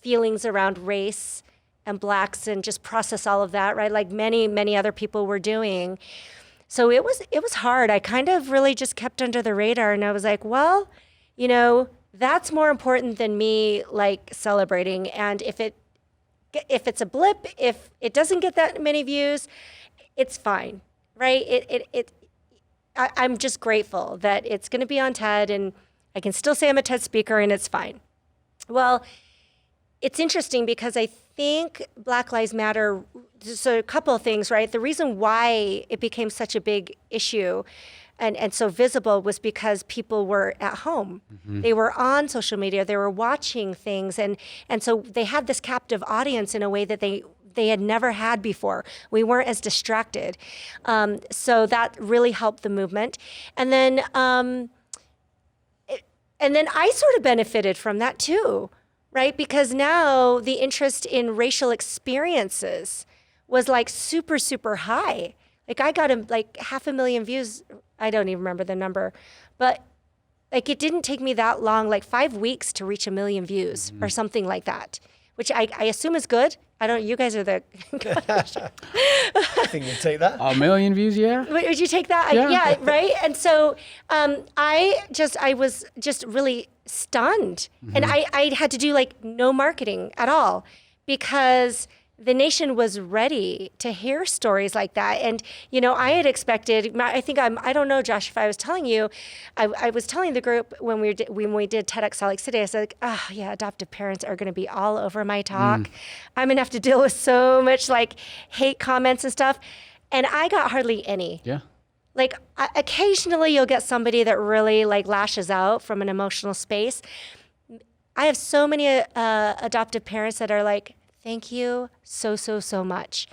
feelings around race and Blacks and just process all of that, right? Like many, many other people were doing. So it was hard. I kind of really just kept under the radar and I was like, well, you know, that's more important than me like celebrating. And if it's a blip, if it doesn't get that many views, it's fine, right? I'm just grateful that it's going to be on TED and I can still say I'm a TED speaker and it's fine. Well, it's interesting because I think Black Lives Matter, so a couple of things, right? The reason why it became such a big issue and so visible was because people were at home. They were on social media, they were watching things and so they had this captive audience in a way that they had never had before. We weren't as distracted. So that really helped the movement. And then I sort of benefited from that too, right? Because now the interest in racial experiences was like super, super high. Like I got like 500,000 views. I don't even remember the number, but like it didn't take me that long, like 5 weeks to reach 1 million views or something like that, which I assume is good. You guys are the... I think you'd take that. 1 million views, yeah. Would you take that? Yeah, right? And so I was just really stunned. And I had to do like no marketing at all because the nation was ready to hear stories like that. And, you know, I had expected, I don't know, Josh, if I was telling you, I was telling the group when we did TEDxSaltLakeCity, I said, adoptive parents are going to be all over my talk. I'm going to have to deal with so much like hate comments and stuff. And I got hardly any. Yeah. Like occasionally you'll get somebody that really like lashes out from an emotional space. I have so many adoptive parents that are like, Thank you so, so, so much.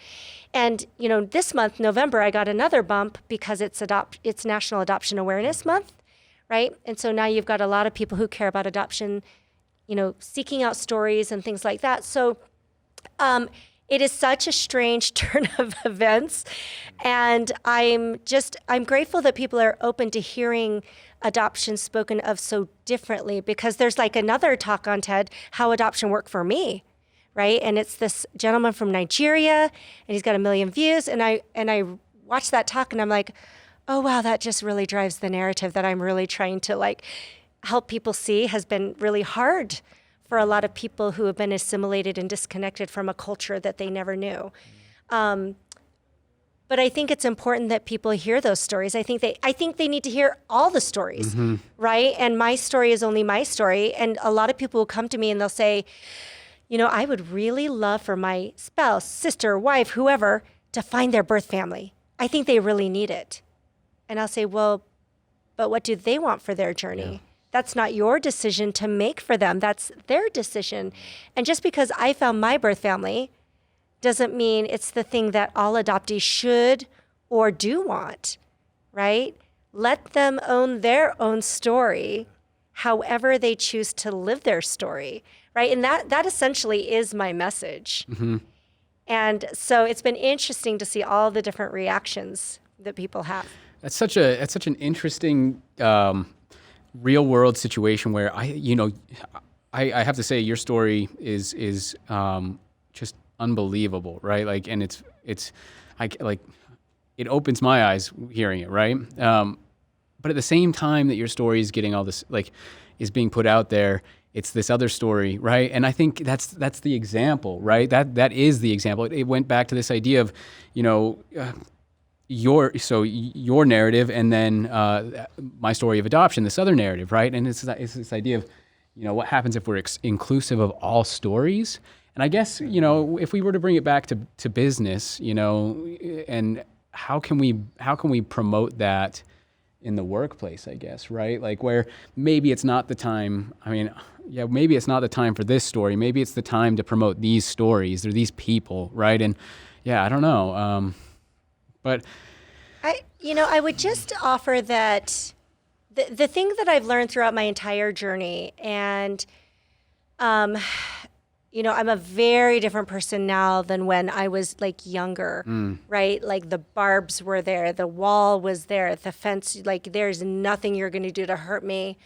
And, you know, this month, November, I got another bump because it's National Adoption Awareness Month, right? And so now you've got a lot of people who care about adoption, you know, seeking out stories and things like that. So it is such a strange turn of events. And I'm grateful that people are open to hearing adoption spoken of so differently, because there's like another talk on TED, How Adoption Worked for Me, right? And it's this gentleman from Nigeria, and he's got 1 million views. And I watched that talk, and I'm like, oh, wow, that just really drives the narrative that I'm really trying to like help people see has been really hard for a lot of people who have been assimilated and disconnected from a culture that they never knew. But I think it's important that people hear those stories. I think they need to hear all the stories, right? And my story is only my story. And a lot of people will come to me and they'll say, you know, I would really love for my spouse, sister, wife, whoever, to find their birth family. I think they really need it. And I'll say, well, but what do they want for their journey? Yeah. That's not your decision to make for them. That's their decision. And just because I found my birth family doesn't mean it's the thing that all adoptees should or do want, right? Let them own their own story, however they choose to live their story, right? And that essentially is my message. Mm-hmm. And so it's been interesting to see all the different reactions that people have. That's such an interesting real world situation where I have to say your story is just unbelievable, right? Like, and it opens my eyes hearing it, right? But at the same time that your story is getting all this, like, is being put out there, it's this other story, right? And I think that's the example, right? That is the example. It went back to this idea of, you know, your narrative, and then my story of adoption, this other narrative, right? And it's this idea of, you know, what happens if we're inclusive of all stories? And I guess, you know, if we were to bring it back to business, you know, and how can we promote that in the workplace, I guess, right? Like, where maybe it's not the time. I mean, yeah, maybe it's not the time for this story. Maybe it's the time to promote these stories or these people, right? And yeah, I don't know. But I would just offer that the thing that I've learned throughout my entire journey, and I'm a very different person now than when I was like younger, right? Like the barbs were there, the wall was there, the fence, like there's nothing you're going to do to hurt me.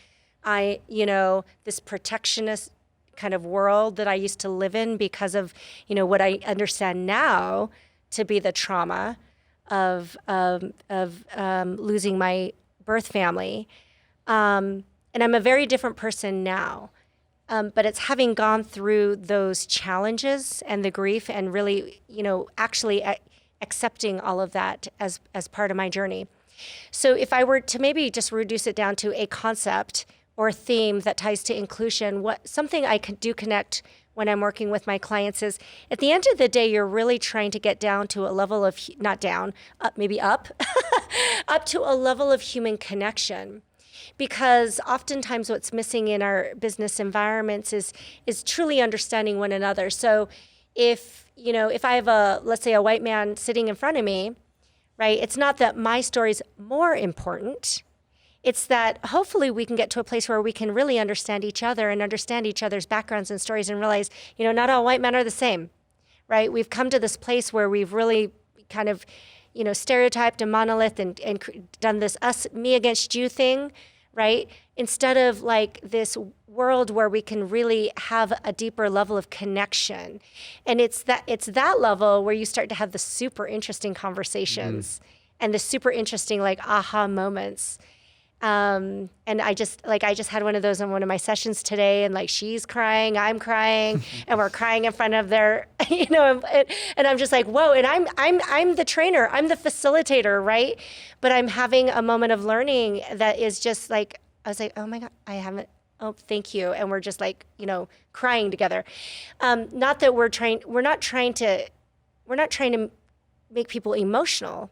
This protectionist kind of world that I used to live in because of, what I understand now to be the trauma of losing my birth family. And I'm a very different person now. But it's having gone through those challenges and the grief and really, actually accepting all of that as part of my journey. So if I were to maybe just reduce it down to a concept or theme that ties to inclusion, something I could do connect when I'm working with my clients is, at the end of the day, you're really trying to get down to a level of, not down, up, maybe up, up to a level of human connection. Because oftentimes what's missing in our business environments is truly understanding one another. So if I have let's say a white man sitting in front of me, right, it's not that my story's more important. It's that hopefully we can get to a place where we can really understand each other and understand each other's backgrounds and stories and realize, not all white men are the same, right? We've come to this place where we've really kind of, stereotyped a monolith and done this me against you thing, right? Instead of like this world where we can really have a deeper level of connection. And it's that level where you start to have the super interesting conversations and the super interesting like aha moments. And I just had one of those in one of my sessions today, and like she's crying, I'm crying, and we're crying in front of their, and I'm just like, whoa, and I'm the trainer, I'm the facilitator, right? But I'm having a moment of learning that is just like, I was like, oh my God, oh, thank you. And we're just like, crying together. Not that we're not trying to make people emotional,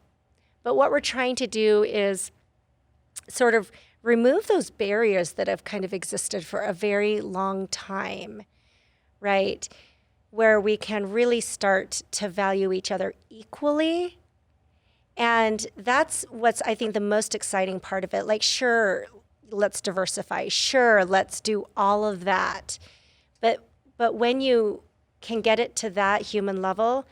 but what we're trying to do is sort of remove those barriers that have kind of existed for a very long time, right? where we can really start to value each other equally. And that's what's, I think, the most exciting part of it. Like, sure, let's diversify. Sure, let's do all of that. But when you can get it to that human level,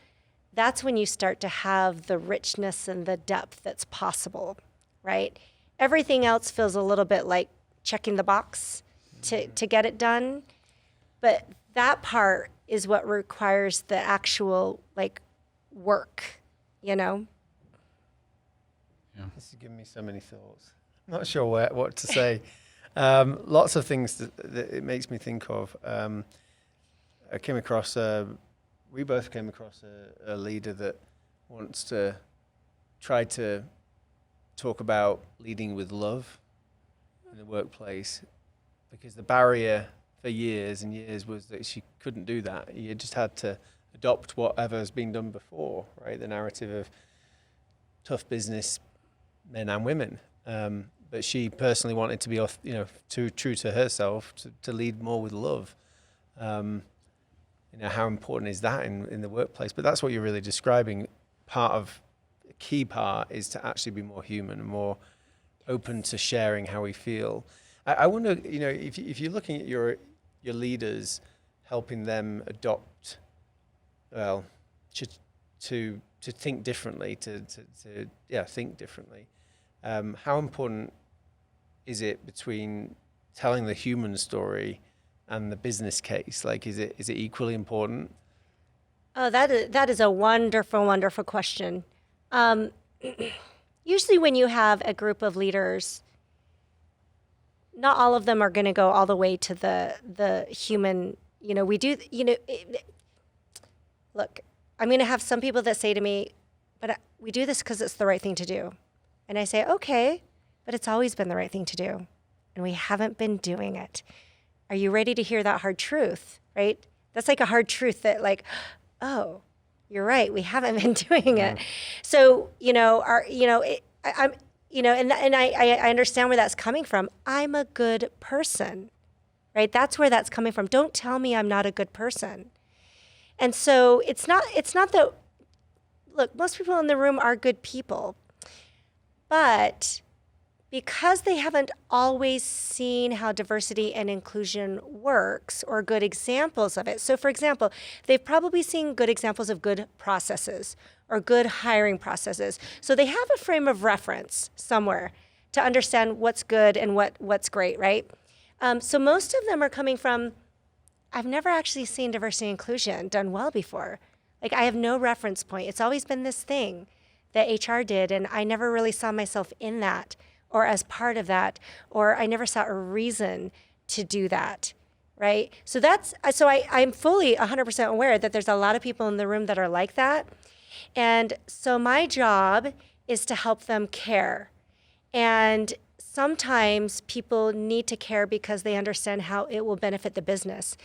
that's when you start to have the richness and the depth that's possible, right? Everything else feels a little bit like checking the box to get it done. But that part is what requires the actual, like, work, you know? Yeah. This is giving me so many thoughts. I'm not sure what to say. Lots of things that it makes me think of. I came across, we both came across a leader that wants to try to talk about leading with love in the workplace, because the barrier for years and years was that she couldn't do that. You just had to adopt whatever has been done before, right? The narrative of tough business men and women. But she personally wanted to be, true to herself, to lead more with love. How important is that in the workplace? But that's what you're really describing. A key part is to actually be more human and more open to sharing how we feel. I wonder, if you're looking at your leaders, helping them adopt, to think differently, to think differently. How important is it between telling the human story and the business case? Like, is it equally important? Oh, that is a wonderful, wonderful question. Usually when you have a group of leaders, not all of them are going to go all the way to the human, look, I'm going to have some people that say to me, but we do this because it's the right thing to do. And I say, okay, but it's always been the right thing to do. And we haven't been doing it. Are you ready to hear that hard truth, right? That's like a hard truth that, like, oh, you're right, we haven't been doing it. So, I understand where that's coming from. I'm a good person, right? That's where that's coming from. Don't tell me I'm not a good person. And so it's not that, look, most people in the room are good people, but because they haven't always seen how diversity and inclusion works or good examples of it. So for example, they've probably seen good examples of good processes or good hiring processes. So they have a frame of reference somewhere to understand what's good and what's great, right? So most of them are coming from, I've never actually seen diversity and inclusion done well before. Like, I have no reference point. It's always been this thing that HR did, and I never really saw myself in that or as part of that, or I never saw a reason to do that, right? So I'm fully 100% aware that there's a lot of people in the room that are like that. And so my job is to help them care. And sometimes people need to care because they understand how it will benefit the business.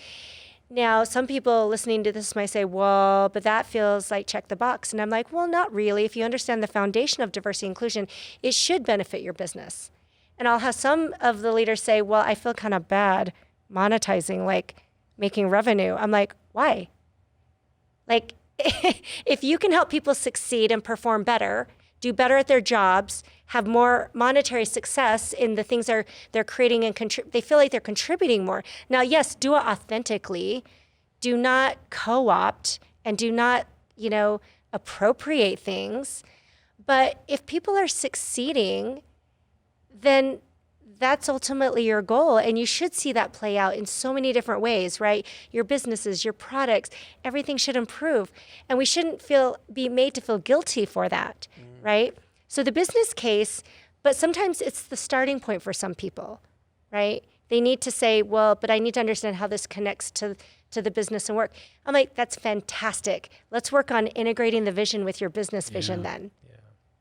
Now, some people listening to this might say, well, but that feels like check the box. And I'm like, well, not really. If you understand the foundation of diversity and inclusion, it should benefit your business. And I'll have some of the leaders say, well, I feel kind of bad monetizing, like making revenue. I'm like, why? Like, if you can help people succeed and perform better, do better at their jobs, have more monetary success in the things they're creating and they feel like they're contributing more. Now, yes, do it authentically. Do not co-opt and do not, appropriate things. But if people are succeeding, then that's ultimately your goal. And you should see that play out in so many different ways, right? Your businesses, your products, everything should improve. And we shouldn't be made to feel guilty for that, right? So the business case, but sometimes it's the starting point for some people, right? They need to say, well, but I need to understand how this connects to the business and work. I'm like, that's fantastic. Let's work on integrating the vision with your business vision then,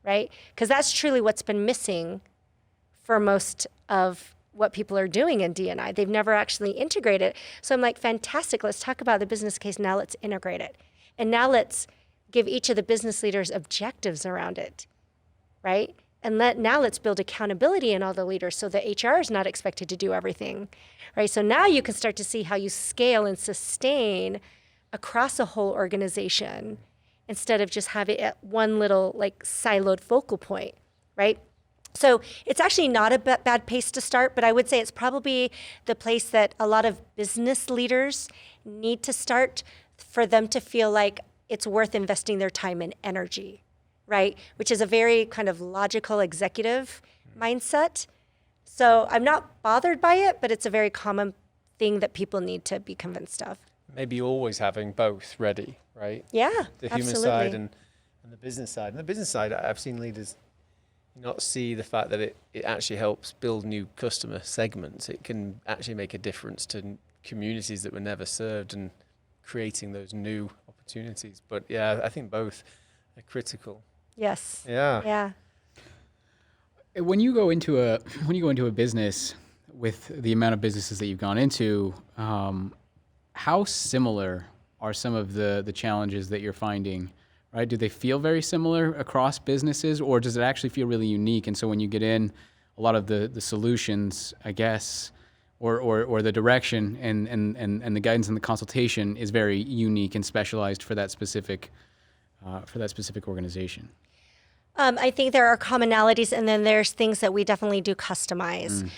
right? Because that's truly what's been missing for most of what people are doing in D&I. They've never actually integrated. So I'm like, fantastic. Let's talk about the business case. Now let's integrate it. And now let's give each of the business leaders objectives around it, right? And now let's build accountability in all the leaders so that HR is not expected to do everything, right? So now you can start to see how you scale and sustain across a whole organization instead of just having it at one little like siloed focal point, right? So it's actually not a bad place to start, but I would say it's probably the place that a lot of business leaders need to start for them to feel like it's worth investing their time and energy, right? Which is a very kind of logical executive mindset. So I'm not bothered by it, but it's a very common thing that people need to be convinced of. Maybe always having both ready, right? Yeah, The human side and the business side. And the business side, I've seen leaders not see the fact that it actually helps build new customer segments. It can actually make a difference to communities that were never served and creating those new opportunities. But yeah, I think both are critical. Yes. Yeah. Yeah. When you go into a business with the amount of businesses that you've gone into, how similar are some of the challenges that you're finding? Right? Do they feel very similar across businesses, or does it actually feel really unique? And so when you get in, a lot of the solutions, I guess, or the direction and the guidance and the consultation is very unique and specialized for that specific organization. I think there are commonalities, and then there's things that we definitely do customize.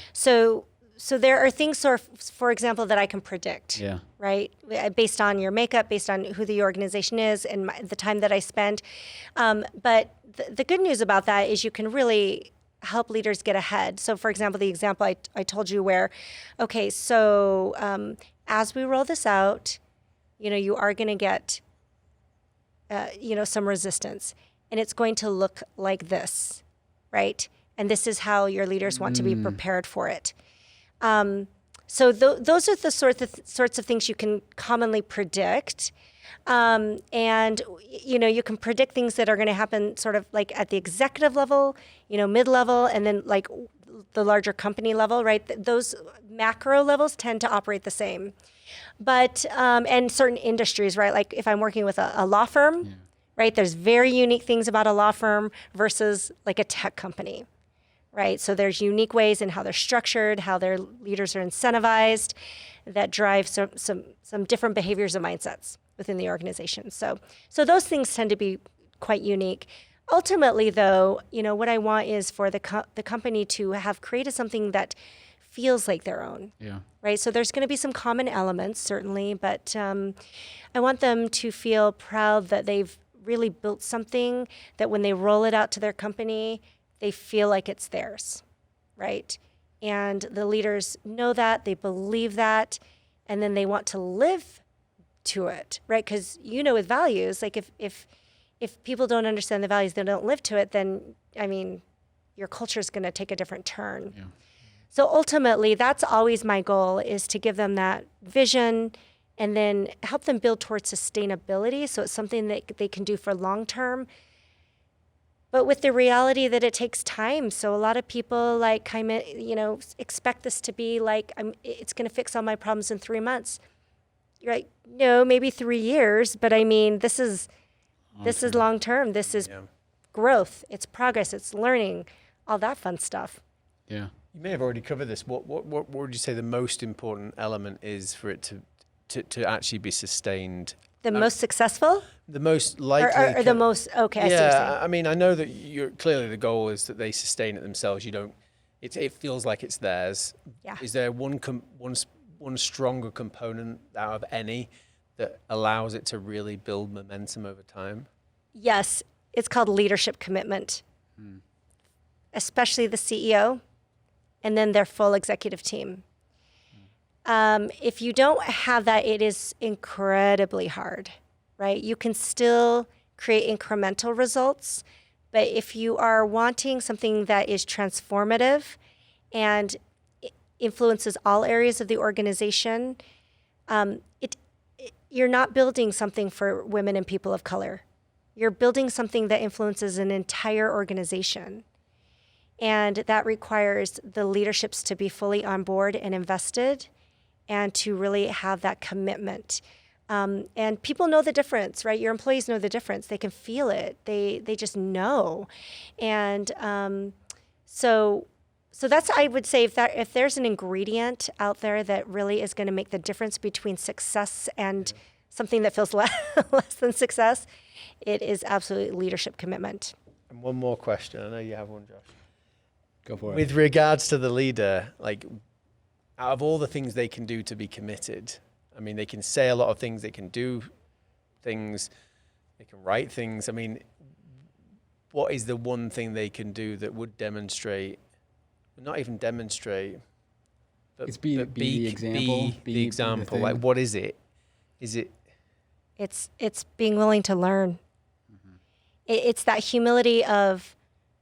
So there are things, for example, that I can predict, right? Based on your makeup, based on who the organization is and the time that I spend. But the good news about that is you can really help leaders get ahead. So for example, the example I told you where, okay, so as we roll this out, you are going to get, some resistance, and it's going to look like this, right? And this is how your leaders want to be prepared for it. So those are the sorts of things you can commonly predict. And, you can predict things that are going to happen sort of like at the executive level, mid-level, and then like the larger company level, right? Those macro levels tend to operate the same. But, and certain industries, right? Like if I'm working with a law firm, right? There's very unique things about a law firm versus like a tech company. Right, so there's unique ways in how they're structured, how their leaders are incentivized, that drive some different behaviors and mindsets within the organization. So those things tend to be quite unique. Ultimately, though, what I want is for the company to have created something that feels like their own. Yeah. Right. So there's going to be some common elements, certainly, but I want them to feel proud that they've really built something that when they roll it out to their company, they feel like it's theirs, right? And the leaders know that, they believe that, and then they want to live to it, right? Because with values, like if people don't understand the values, they don't live to it, then, your culture is going to take a different turn. Yeah. So ultimately, that's always my goal, is to give them that vision and then help them build towards sustainability. So it's something that they can do for long term. But with the reality that it takes time. So a lot of people expect this to be like, it's going to fix all my problems in 3 months. You're like, no, maybe 3 years. But this is long term. This is growth. It's progress. It's learning, all that fun stuff. Yeah. You may have already covered this. What would you say the most important element is for it to actually be sustained? The most successful? The most likely. Or the most, okay, I see what you're saying. I know that clearly the goal is that they sustain it themselves. It feels like it's theirs. Yeah. Is there one stronger component out of any that allows it to really build momentum over time? Yes, it's called leadership commitment, especially the CEO and then their full executive team. If you don't have that, it is incredibly hard, right? You can still create incremental results, but if you are wanting something that is transformative and influences all areas of the organization, you're not building something for women and people of color. You're building something that influences an entire organization. And that requires the leaderships to be fully on board and invested, and to really have that commitment. And people know the difference, right? Your employees know the difference. They can feel it. They just know. And so that's, I would say, if there's an ingredient out there that really is going to make the difference between success and something that feels less than success, it is absolutely leadership commitment. And one more question. I know you have one, Josh. Go for it. With regards to the leader, like, out of all the things they can do to be committed, I mean, they can say a lot of things, they can do things, they can write things. I mean, what is the one thing they can do that would demonstrate, not even demonstrate, but It's be the example. Be the example. Like, what is it? Is it? It's being willing to learn. It's that humility of,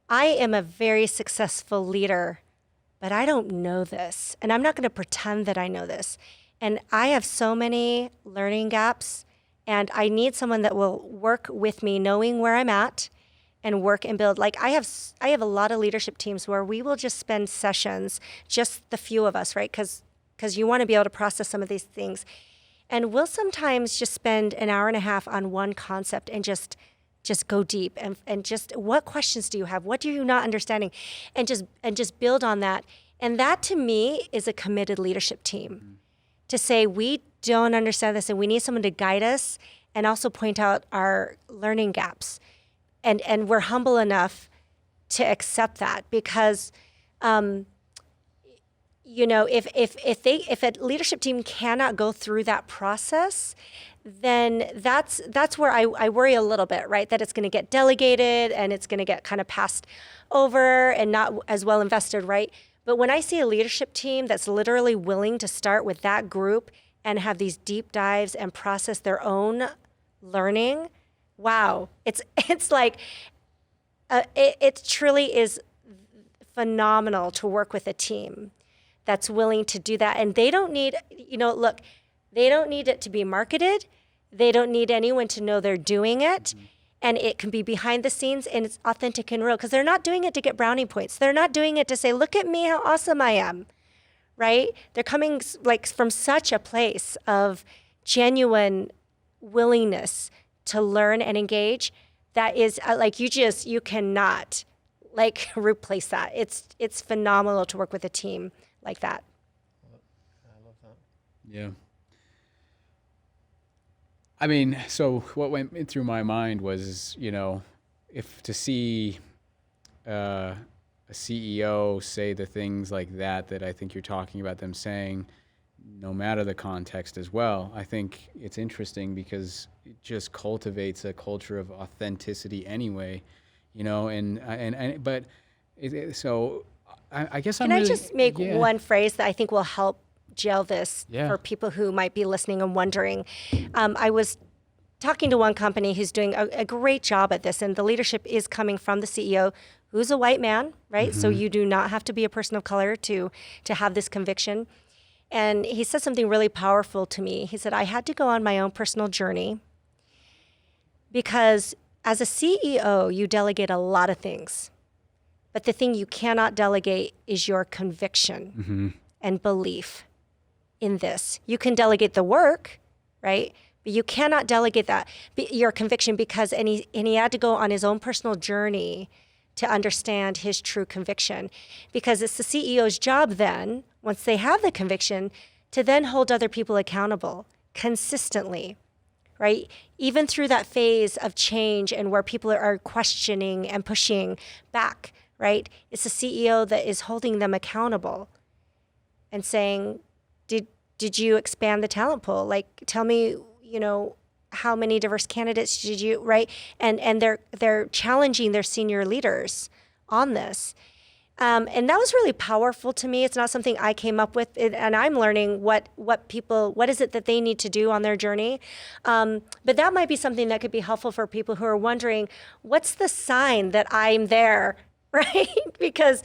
I am a very successful leader, but I don't know this. And I'm not going to pretend that I know this. And I have so many learning gaps, and I need someone that will work with me, knowing where I'm at, and work and build. Like, I have a lot of leadership teams where we will just spend sessions, just the few of us, right? Because you want to be able to process some of these things. And we'll sometimes just spend an hour and a half on one concept and just go deep and just, what questions do you have? What are you not understanding? And just build on that. And that, to me, is a committed leadership team. To say, we don't understand this and we need someone to guide us and also point out our learning gaps. And we're humble enough to accept that, because if a leadership team cannot go through that process, then that's where I worry a little bit, right? That it's going to get delegated and it's going to get kind of passed over and not as well invested, right? But when I see a leadership team that's literally willing to start with that group and have these deep dives and process their own learning, wow, it's like, it truly is phenomenal to work with a team that's willing to do that. And they don't need, look, they don't need it to be marketed. They don't need anyone to know they're doing it. And it can be behind the scenes and it's authentic and real, because they're not doing it to get brownie points. They're not doing it to say, look at me, how awesome I am, right? They're coming like from such a place of genuine willingness to learn and engage. That is like, you cannot like replace that. It's phenomenal to work with a team like that. I love that. Yeah. I mean, so what went through my mind was, if to see a CEO say the things like that I think you're talking about them saying, no matter the context as well, I think it's interesting because it just cultivates a culture of authenticity anyway, but so I guess Can I just make one phrase that I think will help gel this for people who might be listening and wondering? I was talking to one company who's doing a great job at this, and the leadership is coming from the CEO, who's a white man, right? Mm-hmm. So you do not have to be a person of color to have this conviction. And he said something really powerful to me. He said, I had to go on my own personal journey because as a CEO, you delegate a lot of things. But the thing you cannot delegate is your conviction and belief in this. You can delegate the work, right? But you cannot delegate that, your conviction, because, and he had to go on his own personal journey to understand his true conviction. Because it's the CEO's job then, once they have the conviction, to then hold other people accountable consistently, right? Even through that phase of change and where people are questioning and pushing back, right? It's the CEO that is holding them accountable and saying, did you expand the talent pool? Like, tell me, how many diverse candidates did you, right? And they're challenging their senior leaders on this. And that was really powerful to me. It's not something I came up with, and I'm learning what is it that they need to do on their journey. But that might be something that could be helpful for people who are wondering, what's the sign that I'm there, right? Because,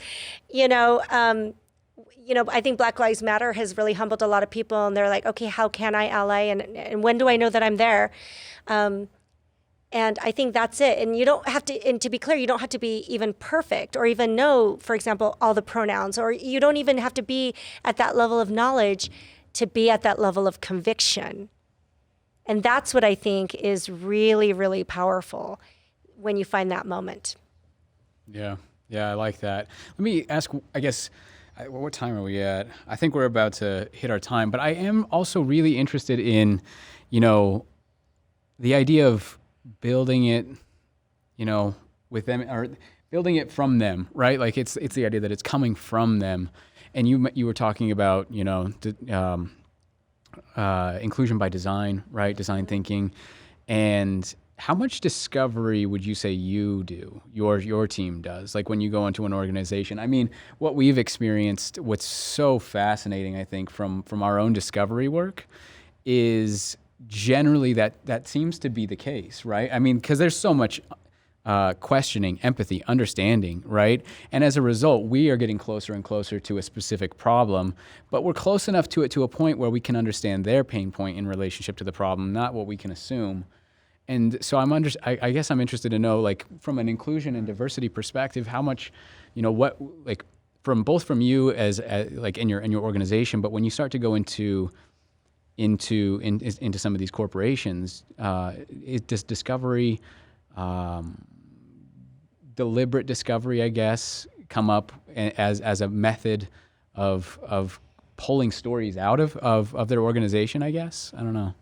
I think Black Lives Matter has really humbled a lot of people, and they're like, okay, how can I ally, and when do I know that I'm there? And I think that's it. And you don't have to, and to be clear, you don't have to be even perfect or even know, for example, all the pronouns, or you don't even have to be at that level of knowledge to be at that level of conviction. And that's what I think is really, really powerful when you find that moment. Yeah, I like that. Let me ask, I guess, what time are we at? I think we're about to hit our time, but I am also really interested in, the idea of building it, with them, or building it from them, right? Like it's the idea that it's coming from them. And you were talking about, inclusion by design, right? Design thinking. And how much discovery would you say you do, your team does? Like when you go into an organization, I mean, what we've experienced, what's so fascinating, I think, from our own discovery work is generally that seems to be the case, right? I mean, because there's so much questioning, empathy, understanding, right? And as a result, we are getting closer and closer to a specific problem, but we're close enough to it to a point where we can understand their pain point in relationship to the problem, not what we can assume. And so I guess I'm interested to know, like, from an inclusion and diversity perspective, how much, what, like, from you as like in your organization, but when you start to go into some of these corporations, does discovery, deliberate discovery, I guess, come up as a method of pulling stories out of their organization, I guess? I don't know.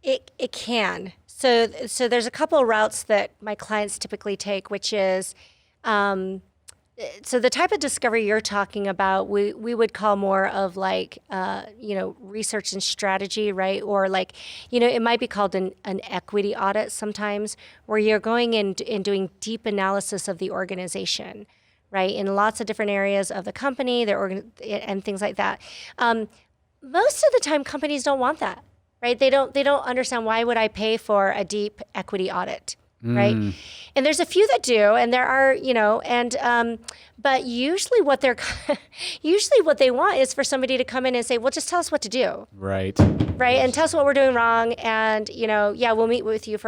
It can. So there's a couple of routes that my clients typically take, which is, so the type of discovery you're talking about, we would call more of like, research and strategy, right? Or like, it might be called an equity audit sometimes, where you're going in and doing deep analysis of the organization, right? In lots of different areas of the company, and things like that. Most of the time, companies don't want that, right? They don't understand, why would I pay for a deep equity audit? Right. And there's a few that do, and there are, but usually what they want is for somebody to come in and say, well, just tell us what to do. Right. Right. And tell us what we're doing wrong. And, we'll meet with you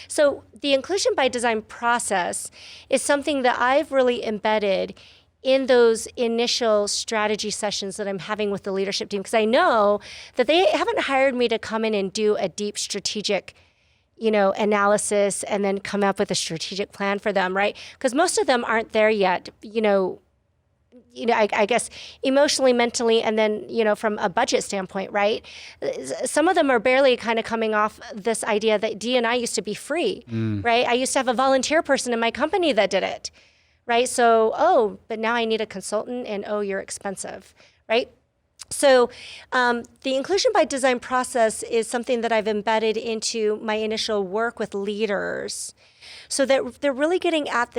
so the inclusion by design process is something that I've really embedded in those initial strategy sessions that I'm having with the leadership team, because I know that they haven't hired me to come in and do a deep strategic analysis and then come up with a strategic plan for them, right? Because most of them aren't there yet, I guess emotionally, mentally, and then, from a budget standpoint, right? Some of them are barely kind of coming off this idea that D&I used to be free, right? I used to have a volunteer person in my company that did it, right? So, but now I need a consultant, and you're expensive, right? So the inclusion by design process is something that I've embedded into my initial work with leaders, so that they're really getting at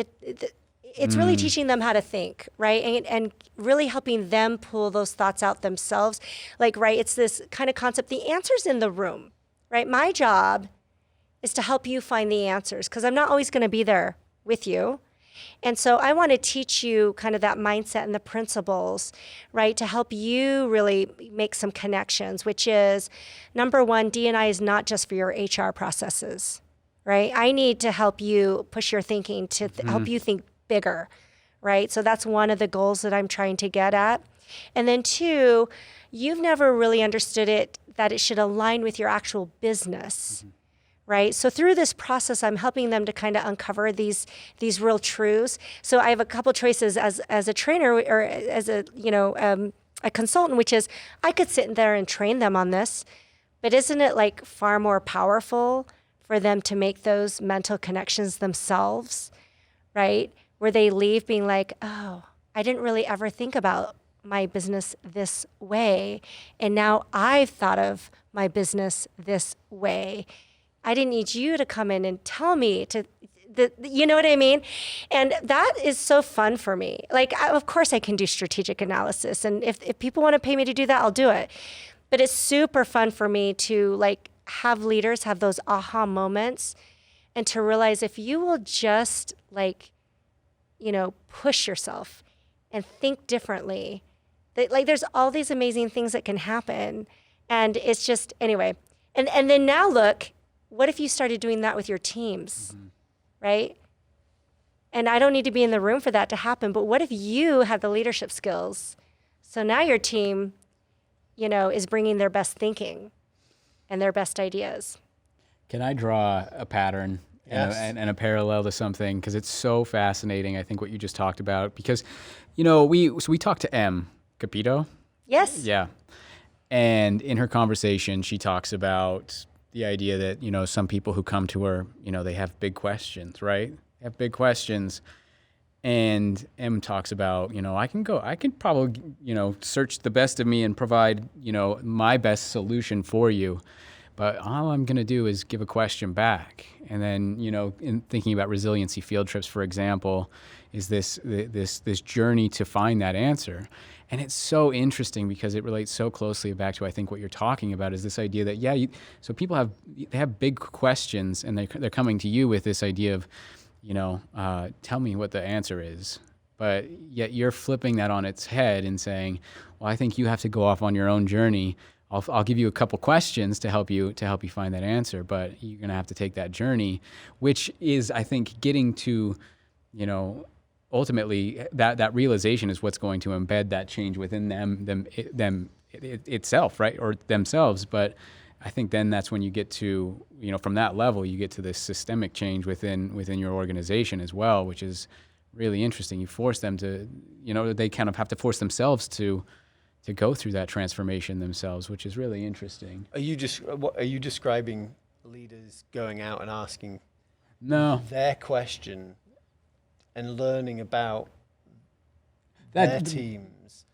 it's really teaching them how to think, right? And really helping them pull those thoughts out themselves. Like, right, it's this kind of concept, the answer's in the room, right? My job is to help you find the answers, because I'm not always going to be there with you. And so I want to teach you kind of that mindset and the principles, right, to help you really make some connections, which is, number one, D&I is not just for your HR processes, right? I need to help you push your thinking to help you think bigger, right? So that's one of the goals that I'm trying to get at. And then two, you've never really understood it, that it should align with your actual business. Right. So through this process, I'm helping them to kind of uncover these real truths. So I have a couple choices as a trainer, or as a consultant, which is, I could sit there and train them on this, but isn't it like far more powerful for them to make those mental connections themselves, right? Where they leave being like, oh, I didn't really ever think about my business this way, and now I've thought of my business this way. I didn't need you to come in and tell me you know what I mean? And that is so fun for me. Like, of course I can do strategic analysis. And if people want to pay me to do that, I'll do it. But it's super fun for me to like have leaders have those aha moments, and to realize, if you will just like, push yourself and think differently, that like there's all these amazing things that can happen. And it's just, anyway. And then now look, what if you started doing that with your teams, right? And I don't need to be in the room for that to happen, but what if you had the leadership skills? So now your team, is bringing their best thinking and their best ideas. Can I draw a pattern and a parallel to something? Because it's so fascinating, I think, what you just talked about. Because, we talked to M. Capito. Yes. Yeah. And in her conversation, she talks about the idea that, you know, some people who come to her, you know, they have big questions, right? They have big questions. And M talks about, you know, I can probably, you know, search the best of me and provide, you know, my best solution for you. But all I'm going to do is give a question back. And then, you know, in thinking about resiliency field trips, for example, is this journey to find that answer. And it's so interesting because it relates so closely back to, I think, what you're talking about is this idea that, so people they have big questions and they're coming to you with this idea of, you know, tell me what the answer is. But yet you're flipping that on its head and saying, well, I think you have to go off on your own journey. I'll give you a couple questions to help you find that answer, but you're going to have to take that journey, which is, I think, getting to, you know, ultimately that realization is what's going to embed that change within them itself, right, or themselves. But I think then that's when you get to, you know, from that level, you get to this systemic change within your organization as well, which is really interesting. You force them to, you know, they kind of have to force themselves to go through that transformation themselves, which is really interesting. Are you describing leaders going out and asking their question and learning about their teams?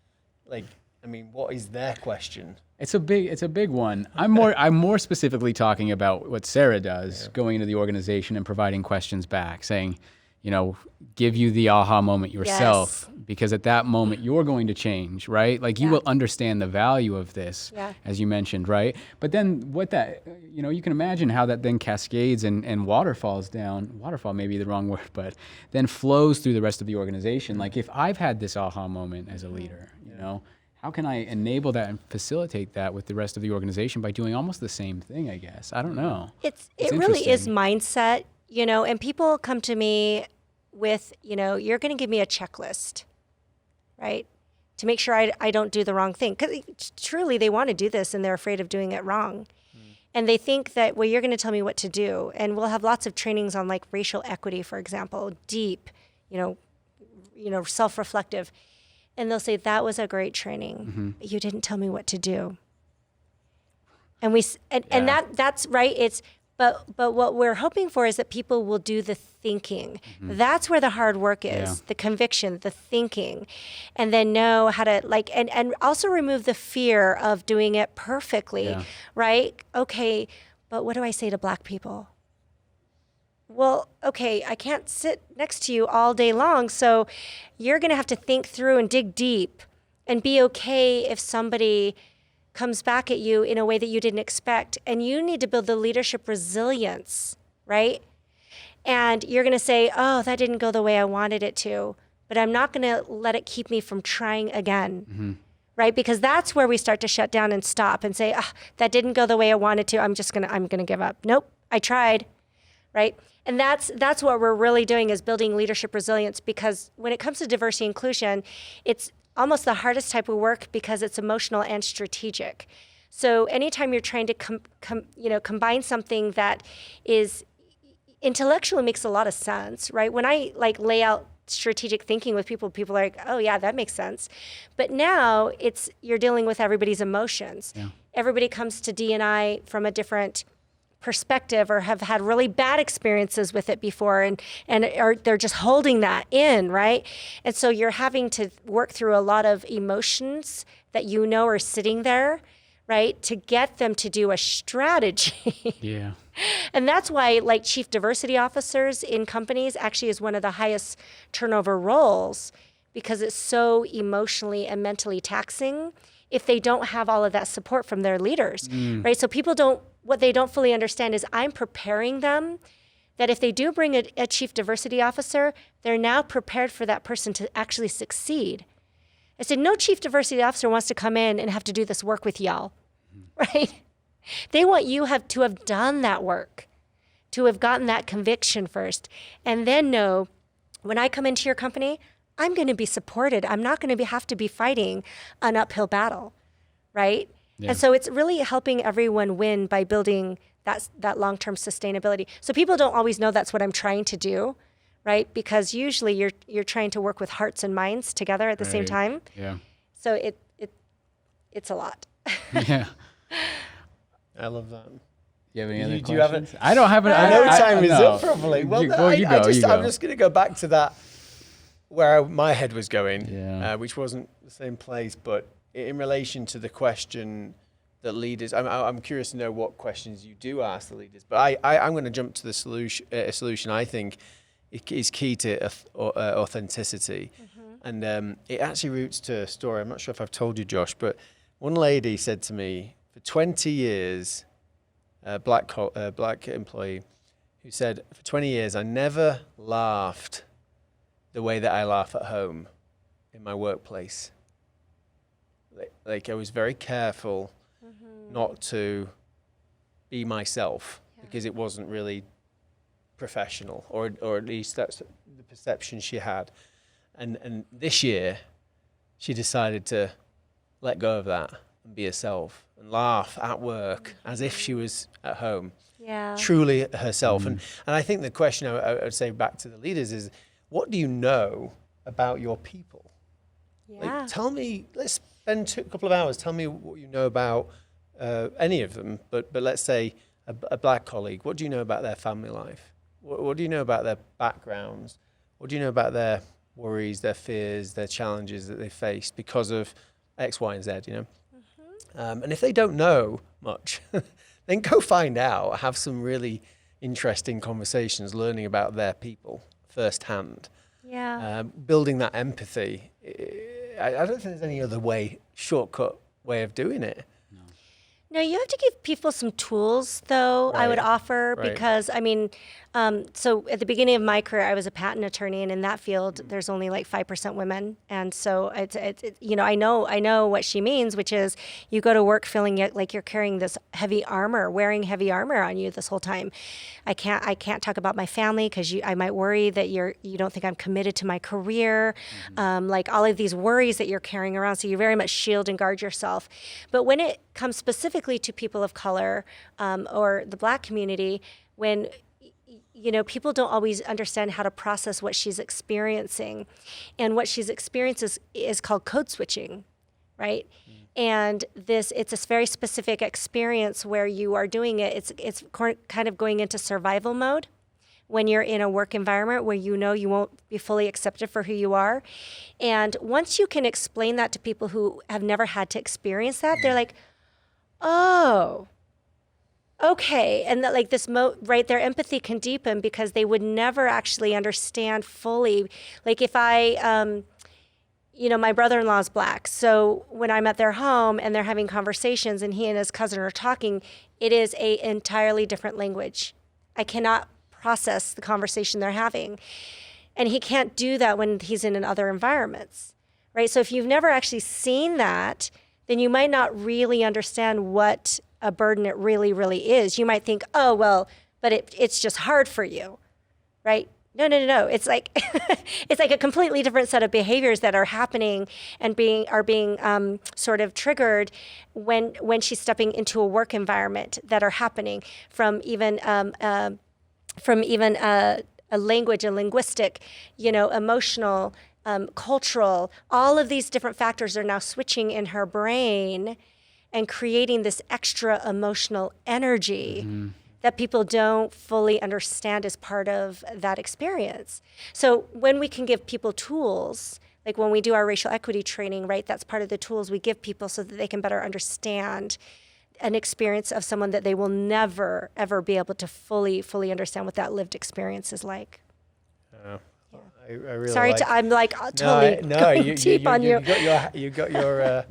Like, I mean, what is their question? It's a big one. I'm more specifically talking about what Sara does, going into the organization and providing questions back, saying, you know, give you the aha moment yourself, because at that moment you're going to change, right? Like you will understand the value of this, as you mentioned, right? But then you know, you can imagine how that then cascades and waterfalls down. Waterfall may be the wrong word, but then flows through the rest of the organization. Like if I've had this aha moment as a leader, you know, how can I enable that and facilitate that with the rest of the organization by doing almost the same thing, I guess? I don't know. It really is mindset, you know, and people come to me with, you know, you're going to give me a checklist, right, to make sure I don't do the wrong thing. Because truly they want to do this and they're afraid of doing it wrong. And they think that, well, you're going to tell me what to do. And we'll have lots of trainings on like racial equity, for example, deep, you know, self-reflective. And they'll say, that was a great training, but you didn't tell me what to do. And that's right. But what we're hoping for is that people will do the thinking. That's where the hard work is, the conviction, the thinking, and then know how to and also remove the fear of doing it perfectly, right? Okay, but what do I say to Black people? Well, okay, I can't sit next to you all day long, so you're going to have to think through and dig deep and be okay if somebody comes back at you in a way that you didn't expect. And you need to build the leadership resilience, right? And you're going to say, oh, that didn't go the way I wanted it to, but I'm not going to let it keep me from trying again, right? Because that's where we start to shut down and stop and say, that didn't go the way I wanted to. I'm going to give up. Nope, I tried, right? And that's what we're really doing, is building leadership resilience, because when it comes to diversity inclusion, it's almost the hardest type of work because it's emotional and strategic. So anytime you're trying to combine something that is intellectually makes a lot of sense, right? When I lay out strategic thinking with people are like, oh yeah, that makes sense. But now you're dealing with everybody's emotions. Yeah. Everybody comes to D&I from a different perspective or have had really bad experiences with it before and they're just holding that in, right? And so you're having to work through a lot of emotions that you know are sitting there, right, to get them to do a strategy. Yeah. And that's why chief diversity officers in companies actually is one of the highest turnover roles, because it's so emotionally and mentally taxing if they don't have all of that support from their leaders, right? So what they don't fully understand is I'm preparing them that if they do bring a chief diversity officer, they're now prepared for that person to actually succeed. I said, no chief diversity officer wants to come in and have to do this work with y'all, right? They want you to have done that work, to have gotten that conviction first, and then know when I come into your company, I'm going to be supported. I'm not going to have to be fighting an uphill battle, right? Yeah. And so it's really helping everyone win by building that long-term sustainability. So people don't always know that's what I'm trying to do, right? Because usually you're trying to work with hearts and minds together at the same time. Yeah. So it's a lot. Yeah. I love that. Do you have any other do you have questions? I don't have an. I know time is up probably. Well, you go. I'm just going to go back to that where my head was going, which wasn't the same place, but in relation to the question that leaders, I'm curious to know what questions you do ask the leaders. But I'm going to jump to the solution. A solution I think is key to authenticity, and it actually roots to a story. I'm not sure if I've told you, Josh, but one lady said to me, for 20 years. A black employee who said, for 20 years, I never laughed the way that I laugh at home in my workplace. Like I was very careful not to be myself because it wasn't really professional, or at least that's the perception she had. And this year, she decided to let go of that and be herself and laugh at work as if she was at home, truly herself. And I think the question I would say back to the leaders is, what do you know about your people? Like, tell me, let's spend a couple of hours, tell me what you know about any of them, but let's say a black colleague. What do you know about their family life? What do you know about their backgrounds? What do you know about their worries, their fears, their challenges that they face because of X, Y, and Z, you know? And if they don't know much, then go find out, have some really interesting conversations, learning about their people firsthand. Building that empathy. I don't think there's any other shortcut way of doing it. No, you have to give people some tools, though, I would offer, because, I mean, so at the beginning of my career, I was a patent attorney, and in that field, there's only like 5% women. And so, it's you know, I know what she means, which is you go to work feeling like you're carrying this heavy armor, wearing heavy armor on you this whole time. I can't talk about my family because I might worry that you don't think I'm committed to my career, like all of these worries that you're carrying around. So you very much shield and guard yourself. But when it comes specifically to people of color or the Black community, when people don't always understand how to process what she's experiencing, and what she's experiencing is called code switching, right? And it's a very specific experience where you are doing it. It's kind of going into survival mode when you're in a work environment where you won't be fully accepted for who you are. And once you can explain that to people who have never had to experience that, they're like, oh, okay. And that, like, this their empathy can deepen because they would never actually understand fully. Like if I, my brother-in-law is Black. So when I'm at their home and they're having conversations and he and his cousin are talking, it is an entirely different language. I cannot process the conversation they're having. And he can't do that when he's in other environments, right? So if you've never actually seen that, then you might not really understand what a burden it really, really is. You might think, oh, well, but it's just hard for you, right? No. It's like it's like a completely different set of behaviors that are happening and being sort of triggered when she's stepping into a work environment that are happening from even a language, a linguistic, emotional, cultural. All of these different factors are now switching in her brain and creating this extra emotional energy that people don't fully understand as part of that experience. So when we can give people tools, like when we do our racial equity training, right, that's part of the tools we give people so that they can better understand an experience of someone that they will never, ever be able to fully understand what that lived experience is like. I really sorry, I'm like totally going deep on you. You got your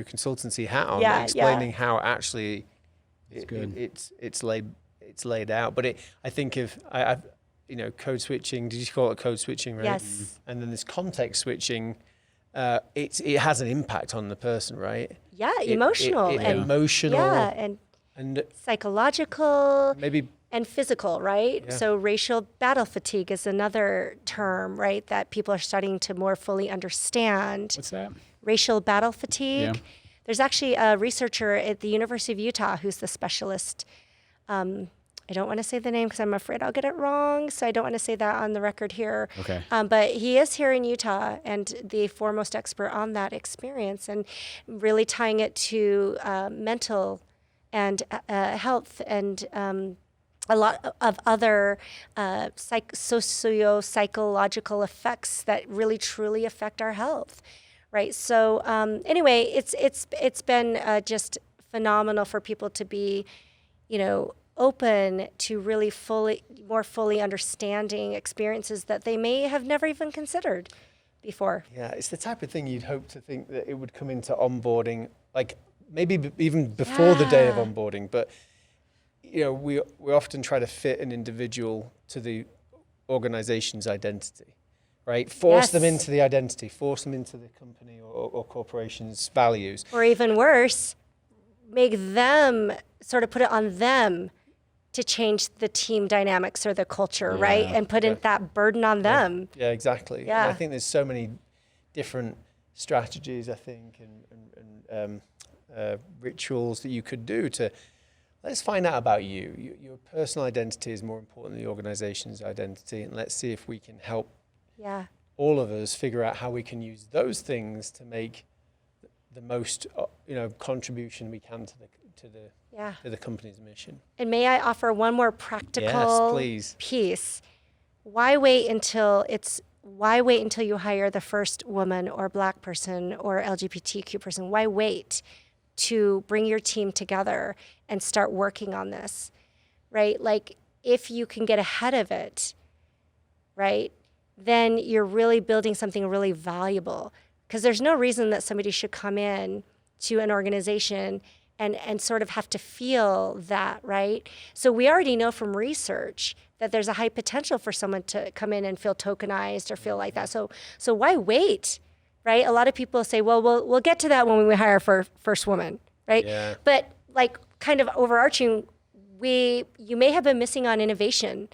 consultancy hat on, explaining how actually it's laid out. But I think if I've code switching. Did you call it code switching? Right? Yes. And then this context switching. It has an impact on the person, right? Yeah, emotional and psychological, maybe. And physical, right? Yeah. So racial battle fatigue is another term, right, that people are starting to more fully understand. What's that? Racial battle fatigue. Yeah. There's actually a researcher at the University of Utah who's the specialist. I don't want to say the name because I'm afraid I'll get it wrong, so I don't want to say that on the record here. Okay. But he is here in Utah and the foremost expert on that experience and really tying it to mental and health and a lot of other socio-psychological effects that really truly affect our health, right? So anyway, it's been just phenomenal for people to be, open to really more fully understanding experiences that they may have never even considered before. Yeah, it's the type of thing you'd hope to think that it would come into onboarding, like maybe even before the day of onboarding, but we often try to fit an individual to the organization's identity, right? Force them into the identity, force them into the company or corporation's values. Or even worse, make them sort of put it on them to change the team dynamics or the culture, right? And put in that burden on them. Yeah, exactly. Yeah. And I think there's so many different strategies, I think, and rituals that you could do to, let's find out about you. Your personal identity is more important than the organization's identity, and let's see if we can help all of us figure out how we can use those things to make the most, contribution we can to the company's mission. And may I offer one more practical piece? Why wait until you hire the first woman or Black person or LGBTQ person? Why wait to bring your team together and start working on this, right? Like, if you can get ahead of it, right, then you're really building something really valuable. Because there's no reason that somebody should come in to an organization and sort of have to feel that, right? So we already know from research that there's a high potential for someone to come in and feel tokenized or feel like that. So why wait, right? A lot of people say, well, we'll get to that when we hire for first woman, right? Yeah. But like, kind of overarching, you may have been missing on innovation.